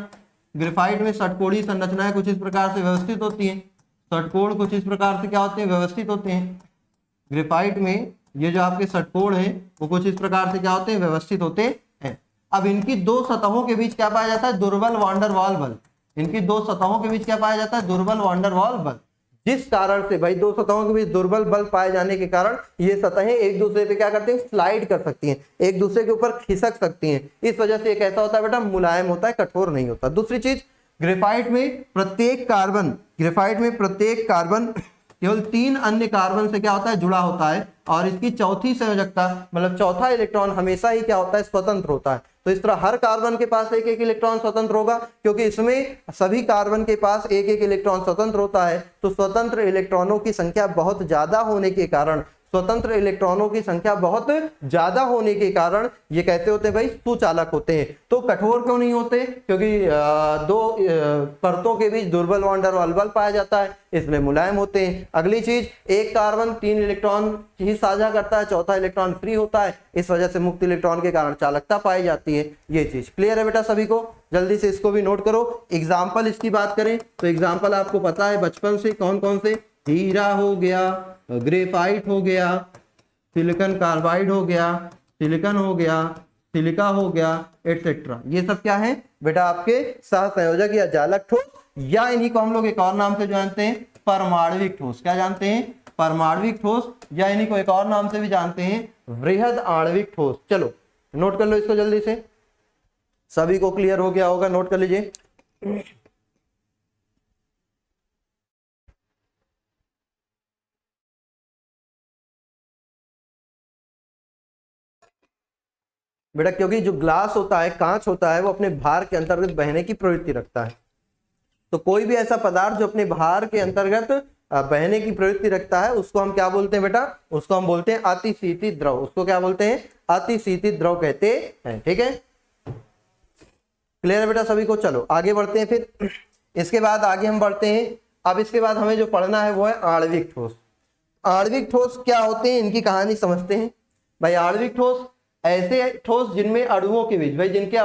ग्रेफाइट में षटकोणीय संरचनाएं कुछ इस प्रकार से व्यवस्थित होती है, षटकोण कुछ इस प्रकार से क्या होते हैं, व्यवस्थित होते हैं। ग्रेफाइट में ये जो आपके षटकोण है वो कुछ इस प्रकार से क्या होते हैं, व्यवस्थित होते हैं। अब इनकी दो सतहों के बीच क्या पाया जाता है, दुर्बल वान डेर वाल बल। इनकी दो सतहों के बीच क्या पाया जाता है, दुर्बल वान डेर वाल बल। जिस कारण से भाई दो सतहों के बीच दुर्बल बल पाए जाने के कारण ये सतहें एक दूसरे पे क्या करती हैं, स्लाइड कर सकती हैं, एक दूसरे के ऊपर खिसक सकती हैं। इस वजह से ये कैसा होता है बेटा, मुलायम होता है, कठोर नहीं होता। दूसरी चीज, ग्रेफाइट में प्रत्येक कार्बन केवल 3 अन्य कार्बन से क्या होता है, जुड़ा होता है, और इसकी चौथी संयोजकता मतलब चौथा इलेक्ट्रॉन हमेशा ही क्या होता है, स्वतंत्र होता है। तो इस तरह हर कार्बन के पास एक एक इलेक्ट्रॉन स्वतंत्र होगा, क्योंकि इसमें सभी कार्बन के पास एक एक इलेक्ट्रॉन स्वतंत्र होता है। तो स्वतंत्र इलेक्ट्रॉनों की संख्या बहुत ज्यादा होने के कारण ये कैसे होते हैं भाई, सुचालक होते हैं। तो कठोर क्यों नहीं होते, क्योंकि दो परतों के बीच दुर्बल वान डेर वाल बल पाया जाता है, इसलिए मुलायम होते हैं। अगली चीज, एक कार्बन 3 इलेक्ट्रॉन ही साझा करता है, चौथा इलेक्ट्रॉन फ्री होता है, इस वजह से मुक्त इलेक्ट्रॉन के कारण चालकता पाई जाती है। ये चीज क्लियर है बेटा सभी को? जल्दी से इसको भी नोट करो। एग्जाम्पल इसकी बात करें तो एग्जाम्पल आपको पता है बचपन से, कौन कौन से, हीरा हो गया, ग्रेफाइट हो गया, सिलिकॉन कार्बाइड हो गया, सिलिकॉन हो गया, सिलिका हो गया, एटसेट्रा। ये सब क्या है बेटा, आपके सहसंयोजक या जालक ठोस, या इन्हीं को हम लोग एक और नाम से जानते हैं, परमाणविक ठोस। क्या जानते हैं, परमाणविक ठोस, या इन्हीं को एक और नाम से भी जानते हैं, वृहद आणविक ठोस। चलो नोट कर लो इसको जल्दी से, सभी को क्लियर हो गया होगा, नोट कर लीजिए। बेटा क्योंकि जो ग्लास होता है, कांच होता है, वो अपने भार के अंतर्गत बहने की प्रवृत्ति रखता है। तो कोई भी ऐसा पदार्थ जो अपने भार के अंतर्गत बहने की प्रवृत्ति रखता है उसको हम क्या बोलते हैं बेटा? उसको हम बोलते हैं अतिशीतित द्रव। उसको क्या बोलते हैं? अतिशीतित द्रव कहते हैं। ठीक है, क्लियर है बेटा सभी को? चलो आगे बढ़ते हैं। फिर इसके बाद आगे हम बढ़ते हैं। अब इसके बाद हमें जो पढ़ना है वो है आणविक ठोस। आणविक ठोस क्या होते हैं, इनकी कहानी समझते हैं। भाई आणविक ठोस ऐसे ठोस जिनमें अणुओं के बीच, भाई जिनके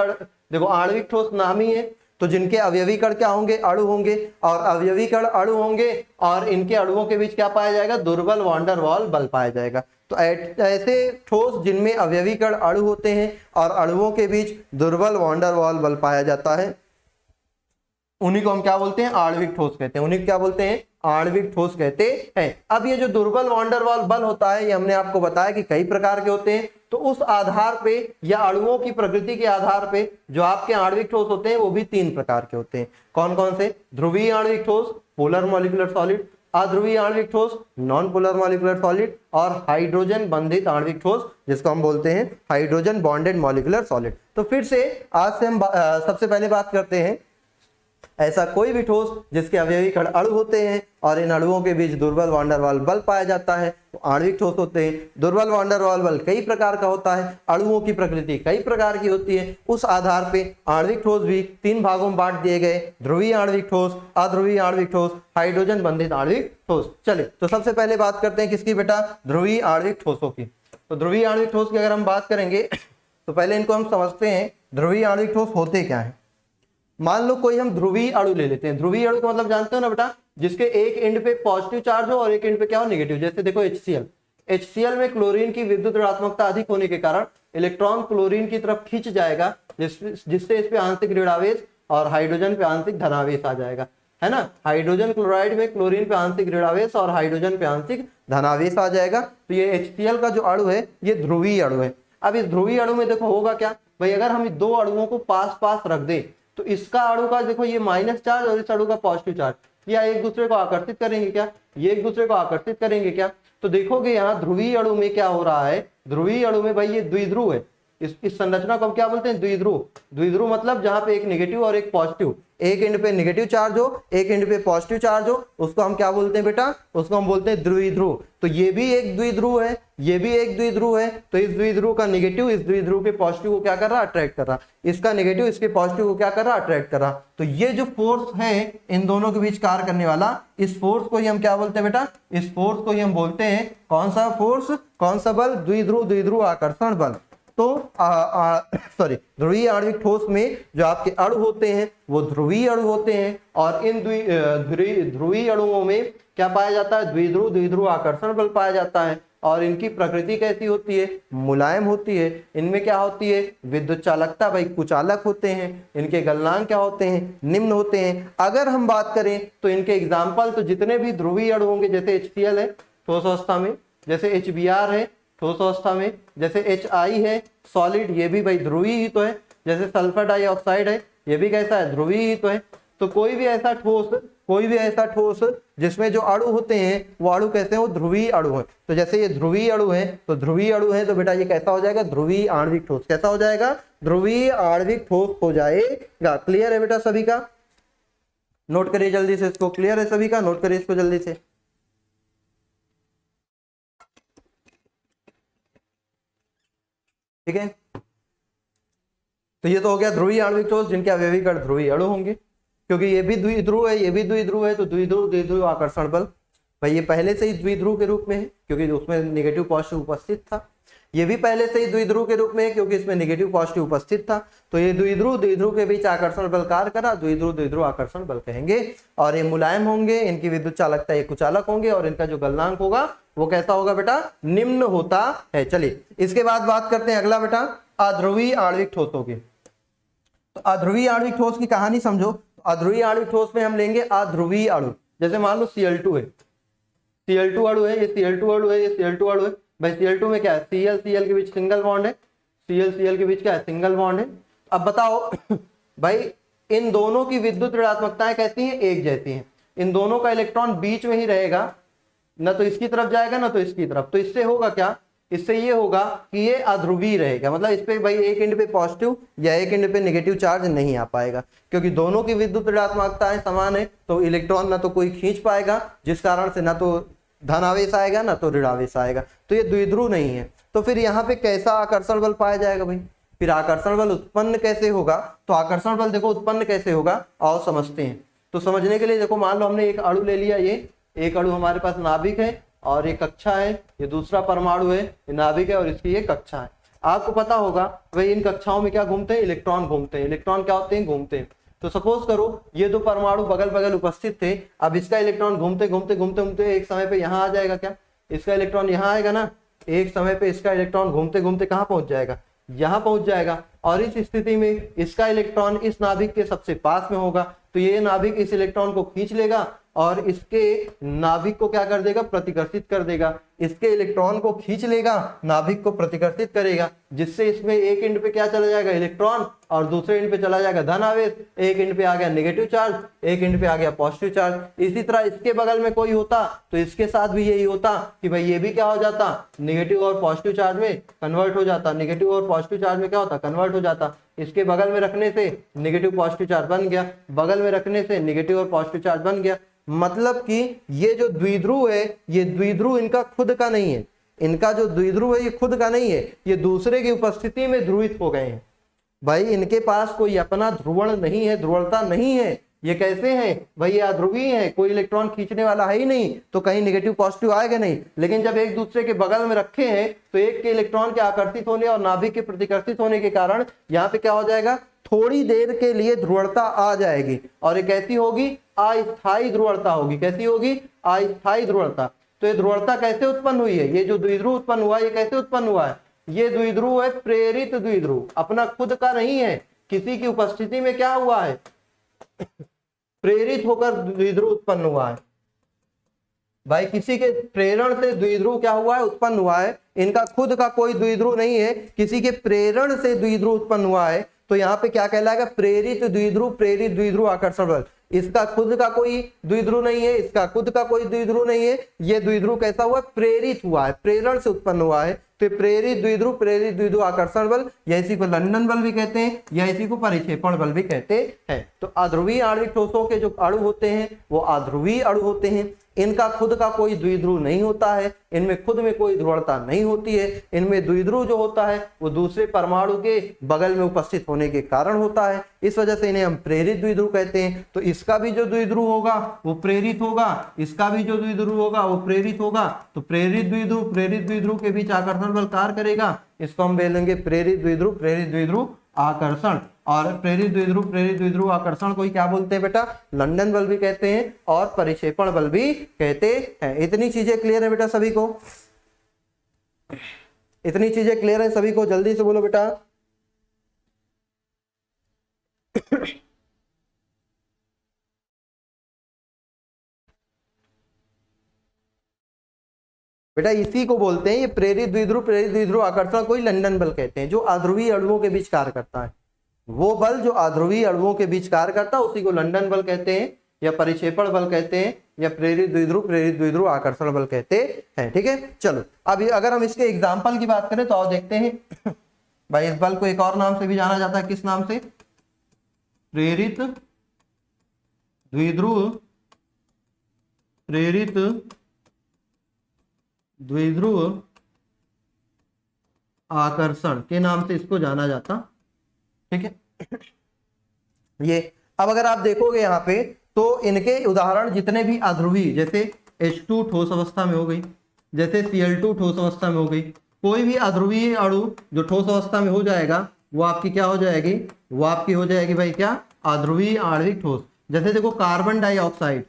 देखो आणविक ठोस नाम ही है, तो जिनके अवयवी कण क्या होंगे? अणु होंगे, और अवयवी कण अणु होंगे और इनके अणुओं के बीच क्या पाया जाएगा? दुर्बल वान डेर वाल बल पाया जाएगा। तो ऐसे ठोस जिनमें अवयवी कण अणु होते हैं और अणुओं के बीच दुर्बल वान डेर वाल बल पाया जाता है, उन्हीं को हम क्या बोलते हैं? आणविक ठोस कहते हैं। उन्हीं क्या बोलते हैं? आणविक ठोस कहते हैं। अब ये जो दुर्बल वान डेर वाल बल होता है, ये हमने आपको बताया कि कई प्रकार के होते हैं। तो उस आधार पे या अणुओं की प्रकृति के आधार पे जो आपके आणविक ठोस होते हैं वो भी 3 प्रकार के होते हैं। कौन कौन से? ध्रुवीय आणविक ठोस, पोलर मॉलिक्यूलर सॉलिड, अध्रुवीय आणविक ठोस, नॉन पोलर मॉलिक्यूलर सॉलिड, और हाइड्रोजन बंधित आणविक ठोस, जिसको हम बोलते हैं हाइड्रोजन बॉन्डेड मॉलिक्यूलर सॉलिड। तो फिर से आज से हम सबसे पहले बात करते हैं ऐसा कोई भी ठोस जिसके अवयवी कण अणु होते हैं और इन अणुओं के बीच दुर्बल वान डेर वाल बल पाया जाता है, तो आणविक ठोस होते हैं। दुर्बल वान डेर वाल बल कई प्रकार का होता है, अणुओं की प्रकृति कई प्रकार की होती है। उस आधार पे आणविक ठोस भी 3 भागों में बांट दिए गए: ध्रुवीय आणविक ठोस, अध्रुवीय आणविक ठोस, हाइड्रोजन बंधित आणविक ठोस। चले तो सबसे पहले बात करते हैं किसकी बेटा? ध्रुवीय आणविक ठोसों की। तो ध्रुवीय आणविक ठोस की अगर हम बात करेंगे तो पहले इनको हम समझते हैं ध्रुवीय आणविक ठोस होते क्या है। मान लो कोई हम ध्रुवीय अणु ले लेते हैं। ध्रुवीय अणु का मतलब जानते हो ना बेटा? जिसके एक एंड पे पॉजिटिव चार्ज हो और एक एंड पे क्या हो? नेगेटिव। जैसे देखो HCl, HCl में क्लोरीन की विद्युत ऋणात्मकता अधिक होने के कारण इलेक्ट्रॉन क्लोरीन की तरफ खींच जाएगा, जिससे इस पे आंशिक ऋणावेश और हाइड्रोजन पे आंशिक धनावेश आ जाएगा, है ना। हाइड्रोजन क्लोराइड में क्लोरीन पे आंशिक ऋणावेश और हाइड्रोजन पे आंशिक धनावेश आ जाएगा। तो ये HCl का जो अणु है ये ध्रुवीय अणु है। अब इस ध्रुवीय अणु में देखो होगा क्या भाई, अगर हम 2 अणुओं को पास पास रख दे तो इसका अणु का देखो ये माइनस चार्ज और इस अणु का पॉजिटिव चार्ज, या एक दूसरे को आकर्षित करेंगे क्या? ये एक दूसरे को आकर्षित करेंगे क्या? तो देखोगे यहाँ ध्रुवीय अणु में क्या हो रहा है, ध्रुवीय अणु में भाई ये द्विध्रुव है। इस संरचना को हम क्या बोलते हैं? द्विध्रुव। द्विध्रुव मतलब जहां पे एक नेगेटिव और एक पॉजिटिव, एक एंड पे नेगेटिव चार्ज हो, एक एंड पे पॉजिटिव चार्ज हो, उसको हम क्या बोलते हैं बेटा? उसको हम बोलते हैं द्विध्रुव। तो ये भी एक द्विध्रुव है, ये भी एक द्विध्रुव है। तो इस द्विध्रुव का नेगेटिव इस द्विध्रुव के पॉजिटिव को क्या कर रहा? अट्रैक्ट कर रहा। इसका नेगेटिव इसके पॉजिटिव को क्या कर रहा? अट्रैक्ट कर रहा। तो ये जो फोर्स है इन दोनों के बीच कार्य करने वाला, इस फोर्स को ही हम क्या बोलते हैं बेटा? इस फोर्स को ही हम बोलते हैं कौन सा फोर्स? कौन सा बल? द्विध्रुव द्विध्रुव आकर्षण बल। तो सॉरी, ध्रुवीय आणविक ठोस में जो आपके अणु होते हैं वो ध्रुवीय अणु होते हैं, और इन ध्रुवीय अणुओं में क्या पाया जाता है? द्विध्रुव द्विध्रुव आकर्षण बल पाया जाता है। और इनकी प्रकृति कैसी होती है? मुलायम होती है। इनमें क्या होती है? विद्युत चालकता, भाई कुचालक होते हैं। इनके गलनांक क्या होते हैं? निम्न होते हैं। अगर हम बात करें तो इनके एग्जाम्पल, तो जितने भी ध्रुवीय अणु होंगे, जैसे HCl है ठोस अवस्था में, जैसे HBr है ठोस अवस्था में, जैसे HI है सॉलिड, ये भी भाई ध्रुवीय ही तो है। जैसे सल्फर डाइऑक्साइड है, ये भी कैसा है? ध्रुवीय ही तो है। तो कोई भी ऐसा ठोस जिसमें जो अणु होते हैं वो अणु कैसे हैं? वो ध्रुवीय अणु है। तो जैसे ये ध्रुवीय अणु है, तो ध्रुवीय अणु है तो बेटा ये कैसा हो जाएगा? ध्रुवीय आणविक ठोस। कैसा हो जाएगा? ध्रुवीय आणविक ठोस हो जाएगा। क्लियर है बेटा सभी का? नोट करिए जल्दी से इसको। क्लियर है सभी का? नोट करिए इसको जल्दी से। ठीक है, तो ये तो हो गया ध्रुवीय आणविक ठोस जिनके अवयवी कण ध्रुवीय अणु होंगे, क्योंकि ये भी द्विध्रुव है, ये भी द्विध्रुव है। तो द्विध्रुव द्विध्रुव आकर्षण बल, भाई ये पहले से ही द्विध्रुव के रूप में है क्योंकि उसमें नेगेटिव पॉजिटिव उपस्थित था। ये भी पहले से ही द्विध्रुव के रूप में है क्योंकि इसमें नेगेटिव पॉजिटिव उपस्थित था। तो ये द्विध्रुव द्विध्रुव के बीच आकर्षण बल कार्य करा, द्विध्रुव द्विध्रुव आकर्षण बल कहेंगे। और ये मुलायम होंगे, इनकी विद्युत चालकता ये कुचालक होंगे, और इनका जो गलनांक होगा वो कैसा होगा बेटा? निम्न होता है। चलिए इसके बाद बात करते हैं अगला बेटा, अध्रुवीय आणविक ठोसों की। तो अध्रुवीय आणविक ठोस की कहानी समझो। अध्रुवीय आणविक ठोस में हम लेंगे अध्रुवीय अणु। जैसे मान लो Cl2 है, Cl2 अणु है, ये Cl2 अणु है, ये Cl2 अणु है। भाई Cl2 में क्या है? Cl Cl के बीच सिंगल बॉन्ड है, Cl Cl के बीच क्या है? सिंगल बॉन्ड है। अब बताओ भाई इन दोनों की विद्युत ऋणात्मकताएं कैसी हैं? एक जैसी हैं। इन दोनों का इलेक्ट्रॉन बीच में ही रहेगा, ना तो इसकी तरफ जाएगा ना तो इसकी तरफ। तो इससे होगा क्या? इससे ये होगा कि ये अध्रुवीय रहेगा, मतलब इस पे भाई एक एंड पे पॉजिटिव या एक एंड पे नेगेटिव चार्ज नहीं आ पाएगा, क्योंकि दोनों की विद्युत ऋणात्मकताएं समान है, तो इलेक्ट्रॉन ना तो कोई खींच पाएगा, जिस कारण से ना तो धन आवेश आएगा ना तो ऋण आवेश आएगा, तो ये द्विध्रुव नहीं है। तो फिर यहाँ पे कैसा आकर्षण बल पाया जाएगा भाई, फिर आकर्षण बल उत्पन्न कैसे होगा, तो आकर्षण बल देखो उत्पन्न कैसे होगा आओ समझते हैं। तो समझने के लिए देखो, मान लो हमने एक अणु ले लिया, ये एक अणु हमारे पास नाभिक है और एक कक्षा है, ये दूसरा परमाणु है, ये नाभिक है और इसकी ये कक्षा है। आपको पता होगा भाई इन कक्षाओं में क्या घूमते हैं, इलेक्ट्रॉन घूमते हैं। इलेक्ट्रॉन क्या होते हैं, घूमते हैं। तो सपोज करो ये दो परमाणु बगल बगल उपस्थित थे, अब इसका इलेक्ट्रॉन घूमते घूमते घूमते घूमते एक समय पे यहाँ आ जाएगा, क्या इसका इलेक्ट्रॉन यहाँ आएगा ना, एक समय पे इसका इलेक्ट्रॉन घूमते घूमते कहाँ पहुंच जाएगा, यहाँ पहुंच जाएगा। और इस स्थिति में इसका इलेक्ट्रॉन इस नाभिक के सबसे पास में होगा, तो ये नाभिक इस इलेक्ट्रॉन को खींच लेगा और इसके नाभिक को क्या कर देगा, प्रतिकर्षित कर देगा। इसके इलेक्ट्रॉन को खींच लेगा, नाभिक को प्रतिकर्षित करेगा, जिससे इसमें एक एंड पे क्या चला जाएगा, इलेक्ट्रॉन, और दूसरे एंड पे चला जाएगा धन आवेश। एक एंड पे आ गया नेगेटिव चार्ज, एक एंड पे आ गया पॉजिटिव चार्ज। इसी तरह इसके बगल में कोई होता तो इसके साथ भी यही होता कि भाई ये भी क्या हो जाता, नेगेटिव और पॉजिटिव चार्ज में कन्वर्ट हो जाता, नेगेटिव और पॉजिटिव चार्ज में क्या होता, कन्वर्ट हो जाता। इसके बगल में रखने से नेगेटिव पॉजिटिव चार्ज बन गया, बगल में रखने से नेगेटिव और पॉजिटिव चार्ज बन गया। मतलब कि ये जो द्विध्रुव है, ये द्विध्रुव इनका खुद का नहीं है, इनका जो द्विध्रुव है ये खुद का नहीं है, ये दूसरे की उपस्थिति में ध्रुवित हो गए हैं। भाई इनके पास कोई अपना ध्रुवण नहीं है, ध्रुवणता नहीं है। ये कैसे हैं भाई, ये अध्रुवीय है, कोई इलेक्ट्रॉन खींचने वाला है ही नहीं, तो कहीं नेगेटिव पॉजिटिव आएगा नहीं। लेकिन जब एक दूसरे के बगल में रखे हैं तो एक के इलेक्ट्रॉन के आकर्षित होने और नाभिक के प्रतिकर्षित होने के कारण यहाँ पे क्या हो जाएगा, थोड़ी देर के लिए ध्रुवणता आ जाएगी, और ये कैसी होगी, अस्थायी ध्रुवणता होगी। कैसी होगी, अस्थायी ध्रुवणता। तो ये ध्रुवणता कैसे उत्पन्न हुई है, ये जो द्विध्रुव उत्पन्न हुआ है ये कैसे उत्पन्न हुआ है, ये द्विध्रुव है प्रेरित द्विध्रुव, अपना खुद का नहीं है, किसी की उपस्थिति में क्या हुआ है, प्रेरित होकर द्विध्रुव उत्पन्न हुआ है। भाई किसी के प्रेरण से द्विध्रुव क्या हुआ है, उत्पन्न हुआ है। इनका खुद का कोई द्विध्रुव नहीं है, किसी के प्रेरण से द्विध्रुव उत्पन्न हुआ है। तो यहाँ पे क्या कहलाएगा, प्रेरित द्विध्रुव, प्रेरित द्विध्रुव आकर्षण बल। इसका खुद का कोई द्विध्रुव नहीं है, इसका खुद का कोई द्विध्रुव नहीं है। ये द्विध्रुव कैसा हुआ, प्रेरित हुआ है, प्रेरण से उत्पन्न हुआ है। तो प्रेरित द्विध्रुव, प्रेरित द्विध्रुव आकर्षण बल, या इसी को लंदन बल भी कहते हैं, या इसी को परिक्षेपण बल भी कहते हैं। तो अध्रुवीय आणविक ठोसों के जो अणु होते हैं वो अध्रुवीय अणु होते हैं। इनका खुद का कोई द्विध्रुव नहीं होता है, इनमें खुद में कोई ध्रुवणता नहीं होती है। इनमें द्विध्रुव जो होता है वो दूसरे परमाणु के बगल में उपस्थित होने के कारण होता है, इस वजह से इन्हें हम प्रेरित द्विध्रुव कहते हैं। तो इसका भी जो द्विध्रुव होगा वो प्रेरित होगा, इसका भी जो द्विध्रुव होगा वो प्रेरित होगा। तो प्रेरित द्विध्रुव के बीच आकर्षण बल कार्य करेगा, इसको हम बोलेंगे प्रेरित द्विध्रुव आकर्षण। और प्रेरित द्विध्रुव आकर्षण को ही क्या बोलते हैं बेटा, लंदन बल भी कहते हैं और परिक्षेपण बल भी कहते हैं। इतनी चीजें क्लियर है बेटा सभी को, इतनी चीजें क्लियर है सभी को, जल्दी से बोलो बेटा। बेटा इसी को बोलते हैं, ये प्रेरित द्विध्रुव आकर्षण को ही लंदन बल कहते हैं, जो अध्रुवीय अणुओं के बीच कार्य करता है। वो बल जो अध्रुवीय अणुओं के बीच कार्य करता है उसी को लंदन बल कहते हैं, या परिक्षेपण बल कहते हैं, या प्रेरित द्विध्रुव आकर्षण बल कहते हैं। ठीक है, चलो अभी अगर हम इसके एग्जाम्पल की बात करें तो आओ देखते हैं। भाई इस बल को एक और नाम से भी जाना जाता है, किस नाम से, प्रेरित द्विध्रुव आकर्षण के नाम से इसको जाना जाता। ठीक है, ये अब अगर आप देखोगे यहाँ पे तो इनके उदाहरण जितने भी अध्रुवीय, जैसे H2 ठोस अवस्था में हो गई, जैसे Cl2 ठोस अवस्था में हो गई, कोई भी अध्रुवीय अणु जो ठोस अवस्था में हो जाएगा वो आपकी क्या हो जाएगी, वो आपकी हो जाएगी भाई क्या, अध्रुवीय आणविक ठोस। जैसे देखो कार्बन डाइऑक्साइड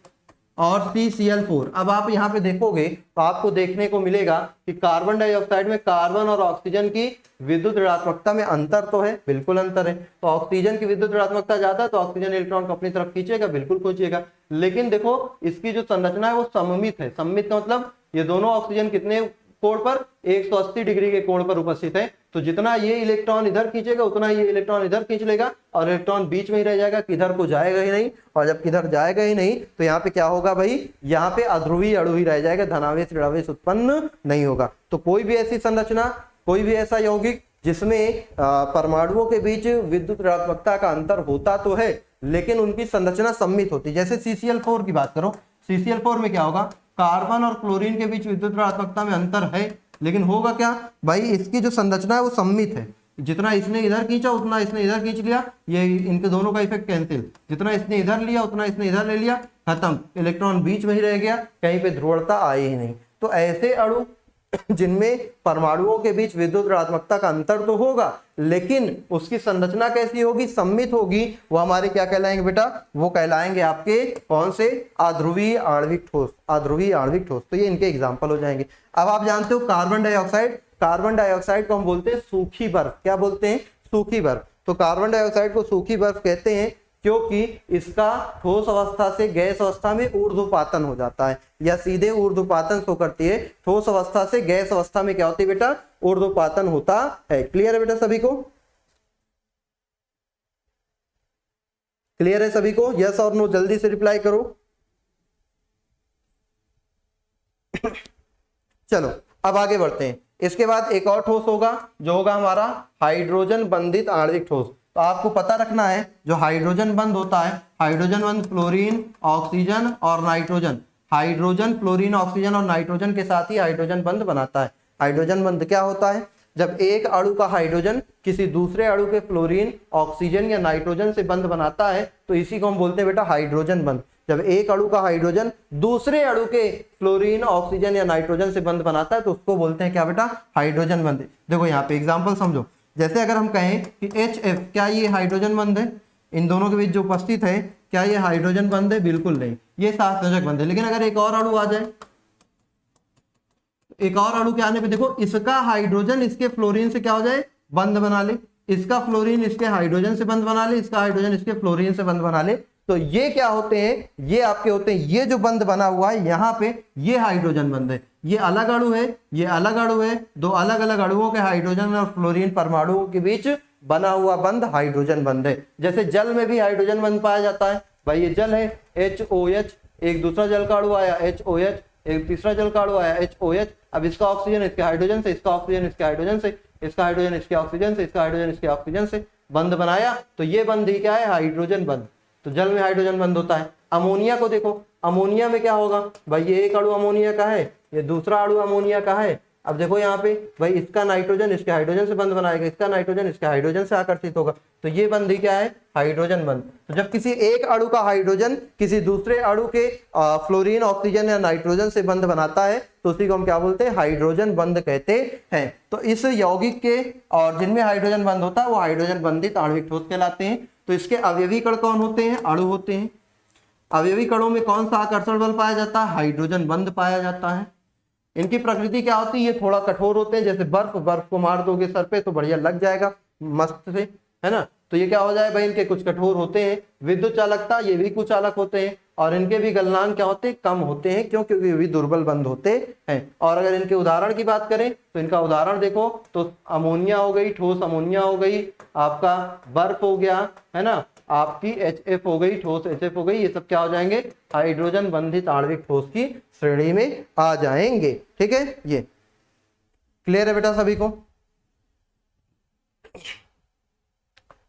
और CCl4। अब आप यहाँ पे देखोगे तो आपको देखने को मिलेगा कि कार्बन डाइऑक्साइड में कार्बन और ऑक्सीजन की विद्युत ऋणात्मकता में अंतर तो है, बिल्कुल अंतर है। तो ऑक्सीजन की विद्युत ऋणात्मकता ज्यादा है तो ऑक्सीजन इलेक्ट्रॉन को अपनी तरफ खींचेगा, बिल्कुल खींचेगा। लेकिन देखो इसकी जो संरचना है वो सममित है। सममित का मतलब ये दोनों ऑक्सीजन कितने कोण पर, 180 डिग्री के कोण पर उपस्थित है। तो जितना ये इलेक्ट्रॉन इधर खींचेगा उतना ये इलेक्ट्रॉन इधर खींच लेगा और इलेक्ट्रॉन बीच में ही रह जाएगा, किधर को जाएगा ही नहीं। और जब किधर जाएगा ही नहीं तो यहाँ पे क्या होगा भाई, यहाँ पे अध्रुवीय अणु ही रह जाएगा, धनावेश ऋणावेश उत्पन्न नहीं होगा। तो कोई भी ऐसी संरचना, कोई भी ऐसा यौगिक जिसमें परमाणुओं के बीच विद्युत ऋणात्मकता का अंतर होता तो है लेकिन उनकी संरचना सम्मित होती है। जैसे CCl4 की बात करो, CCl4 में क्या होगा, कार्बन और क्लोरीन के बीच विद्युत ऋणात्मकता में अंतर है लेकिन होगा क्या भाई, इसकी जो संरचना है वो सम्मित है। जितना इसने इधर खींचा उतना इसने इधर खींच लिया, ये इनके दोनों का इफेक्ट कैंसिल। जितना इसने इधर लिया उतना इसने इधर ले लिया, खत्म, इलेक्ट्रॉन बीच में ही रह गया, कहीं पे ध्रुवणता आई ही नहीं। तो ऐसे अणु जिनमें परमाणुओं के बीच विद्युत ऋणात्मकता का अंतर तो होगा लेकिन उसकी संरचना कैसी होगी, सम्मित होगी, वो हमारे क्या कहलाएंगे बेटा, वो कहलाएंगे आपके कौन से, अध्रुवीय आणविक ठोस, अध्रुवीय आणविक ठोस। तो ये इनके एग्जाम्पल हो जाएंगे। अब आप जानते हो कार्बन डाइऑक्साइड, कार्बन डाइऑक्साइड को हम बोलते हैं सूखी बर्फ। क्या बोलते हैं, सूखी बर्फ। तो कार्बन डाइऑक्साइड को सूखी बर्फ कहते हैं क्योंकि इसका ठोस अवस्था से गैस अवस्था में ऊर्ध्वपातन हो जाता है, या सीधे ऊर्ध्वपातन शो करती है। ठोस अवस्था से गैस अवस्था में क्या होती है बेटा, ऊर्ध्वपातन होता है। क्लियर है बेटा सभी को, क्लियर है सभी को, यस और नो जल्दी से रिप्लाई करो। चलो अब आगे बढ़ते हैं। इसके बाद एक और ठोस होगा जो होगा हमारा हाइड्रोजन बंधित आणविक ठोस। तो आपको पता रखना है जो हाइड्रोजन बंध होता है, हाइड्रोजन बंध फ्लोरीन, ऑक्सीजन और नाइट्रोजन, हाइड्रोजन फ्लोरीन ऑक्सीजन और नाइट्रोजन के साथ ही हाइड्रोजन बंध बनाता है। हाइड्रोजन बंध क्या होता है, जब एक अणु का हाइड्रोजन किसी दूसरे अणु के फ्लोरीन, ऑक्सीजन या नाइट्रोजन से बंध बनाता है तो इसी को हम बोलते हैं बेटा हाइड्रोजन बंध। जब एक अणु का हाइड्रोजन दूसरे अणु के फ्लोरीन, ऑक्सीजन या नाइट्रोजन से बंध बनाता है तो उसको बोलते हैं क्या बेटा, हाइड्रोजन बंध। देखो यहाँ पे एग्जांपल समझो, जैसे अगर हम कहें कि HF, क्या ये हाइड्रोजन बंध है, इन दोनों के बीच जो उपस्थित है क्या ये हाइड्रोजन बंध है, बिल्कुल नहीं, ये सहसंयोजक बंध है। लेकिन अगर एक और अणु आ जाए, एक और अणु के आने पे देखो इसका हाइड्रोजन इसके फ्लोरीन से क्या हो जाए, बंध बना ले, इसका फ्लोरीन इसके हाइड्रोजन से बंध बना ले, इसका हाइड्रोजन इसके फ्लोरीन से बंध बना ले, तो ये क्या होते हैं, ये आपके होते हैं, ये जो बंध बना हुआ है यहाँ पे ये हाइड्रोजन बंध है। ये अलग अणु है, ये अलग अणु है, दो अलग अलग अणुओं के हाइड्रोजन और फ्लोरीन परमाणुओं के बीच बना हुआ बंध हाइड्रोजन बंध है। जैसे जल में भी हाइड्रोजन बंध पाया जाता है, भाई ये जल है HOH, एक दूसरा जल का अणु आया HOH, एक तीसरा जल का अणु आया HOH, अब इसका ऑक्सीजन इसके हाइड्रोजन से, इसका ऑक्सीजन इसके हाइड्रोजन से, इसका हाइड्रोजन इसके ऑक्सीजन से, इसका हाइड्रोजन इसके ऑक्सीजन से बंध बनाया, तो ये बंध ही क्या है, हाइड्रोजन बंध। तो जल में हाइड्रोजन बंध होता है। अमोनिया को देखो, अमोनिया में क्या होगा, भाई ये एक अणु अमोनिया का है, ये दूसरा अणु अमोनिया का है। अब देखो यहाँ पे भाई इसका नाइट्रोजन इसके हाइड्रोजन से बंध बनाएगा, इसका नाइट्रोजन इसके हाइड्रोजन से आकर्षित होगा, तो ये बंध ही क्या है, हाइड्रोजन बंध। तो जब किसी एक अणु का हाइड्रोजन किसी दूसरे अणु के फ्लोरीन, ऑक्सीजन या नाइट्रोजन से बंध बनाता है तो उसी को हम क्या बोलते हैं, हाइड्रोजन बंध कहते हैं। तो इस यौगिक के और जिनमें हाइड्रोजन बंध होता है वो हाइड्रोजन बंधित आणविक ठोस कहलाते हैं। तो इसके अवयवी कण कौन होते हैं, अणु होते हैं। अवयवी कणों में कौन सा आकर्षण बल पाया जाता है, हाइड्रोजन बंध पाया जाता है। इनकी प्रकृति क्या होती है, ये थोड़ा कठोर होते हैं, जैसे बर्फ, बर्फ को मार दोगे सर पे तो बढ़िया लग जाएगा मस्त से, है ना। तो ये क्या हो जाए भाई, इनके कुछ कठोर होते हैं, विद्युत चालकता ये भी कुछ चालक होते हैं, और इनके भी गलनांक क्या होते हैं, कम होते हैं, क्यों, क्योंकि ये भी दुर्बल बंध होते हैं। और अगर इनके उदाहरण की बात करें तो इनका उदाहरण देखो तो अमोनिया हो गई, ठोस अमोनिया हो गई, आपका बर्फ हो गया, है ना, आपकी HF हो गई, ठोस HF हो गई, ये सब क्या हो जाएंगे, हाइड्रोजन बंधित आणविक ठोस की श्रेणी में आ जाएंगे। ठीक है, ये क्लियर है बेटा सभी को।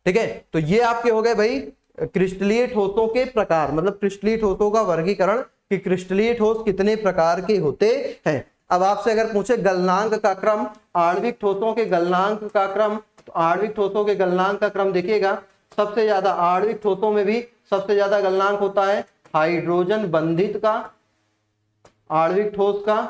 ठीक है, तो ये आपके हो गए भाई क्रिस्टलीय ठोसों के प्रकार, मतलब क्रिस्टलीय ठोसों का वर्गीकरण कि क्रिस्टलीय ठोस कितने प्रकार के होते हैं। अब आपसे अगर पूछे गलनांक का क्रम, आणविक ठोसों के गलनांक का क्रम, तो आणविक ठोसों के गलनांक का क्रम देखिएगा, सबसे ज्यादा आणविक ठोसों में भी सबसे ज्यादा गलनांक होता है हाइड्रोजन बंधित का, आणविक ठोस का,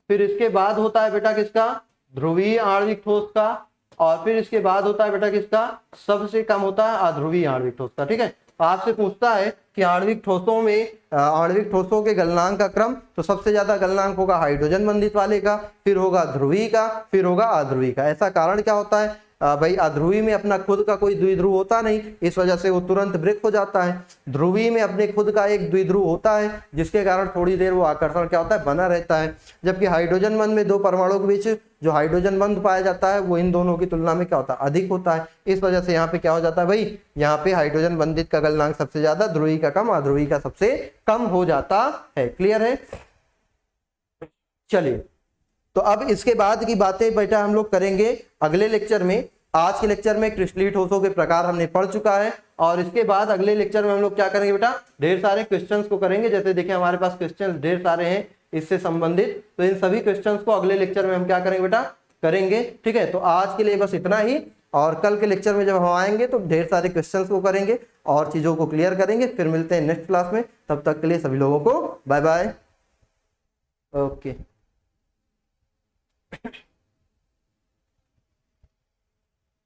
फिर इसके बाद होता है बेटा किसका, ध्रुवीय आणविक ठोस का, और फिर इसके बाद होता है बेटा किसका, सबसे कम होता है अध्रुवीय आणविक ठोस का। ठीक है, आपसे पूछता है कि आणविक ठोसों में आणविक ठोसों के गलनांक का क्रम, तो सबसे ज्यादा गलनांक होगा हाइड्रोजन बंधित वाले का, फिर होगा ध्रुवीय का, फिर होगा अध्रुवीय का। ऐसा कारण क्या होता है, भाई अध्रुवी में अपना खुद का कोई द्विध्रुव होता नहीं, इस वजह से वो तुरंत ब्रेक हो जाता है। ध्रुवी में अपने खुद का एक द्विध्रुव होता है, जिसके कारण थोड़ी देर वो आकर्षण क्या होता है, बना रहता है। जबकि हाइड्रोजन बंध में दो परमाणुओं के बीच जो हाइड्रोजन बंध पाया जाता है वो इन दोनों की तुलना में क्या होता है, अधिक होता है। इस वजह से यहाँ पे क्या हो जाता है भाई, यहाँ पे हाइड्रोजन बंधित का गलनांक सबसे ज्यादा, ध्रुवी का कम, अध्रुवी का सबसे कम हो जाता है। क्लियर है? चलिए, तो अब इसके बाद की बातें बेटा हम लोग करेंगे अगले लेक्चर में। आज के लेक्चर में क्रिस्टलीय ठोसों के प्रकार हमने पढ़ चुका है, और इसके बाद अगले लेक्चर में हम लोग क्या करेंगे बेटा, ढेर सारे क्वेश्चंस को करेंगे। जैसे देखिए हमारे पास क्वेश्चन ढेर सारे हैं इससे संबंधित, तो इन सभी क्वेश्चंस को अगले लेक्चर में हम क्या करेंगे बेटा, करेंगे। ठीक है, तो आज के लिए बस इतना ही, और कल के लेक्चर में जब हम आएंगे तो ढेर सारे क्वेश्चंस को करेंगे और चीजों को क्लियर करेंगे। फिर मिलते हैं नेक्स्ट क्लास में, तब तक के लिए सभी लोगों को बाय बाय। ओके।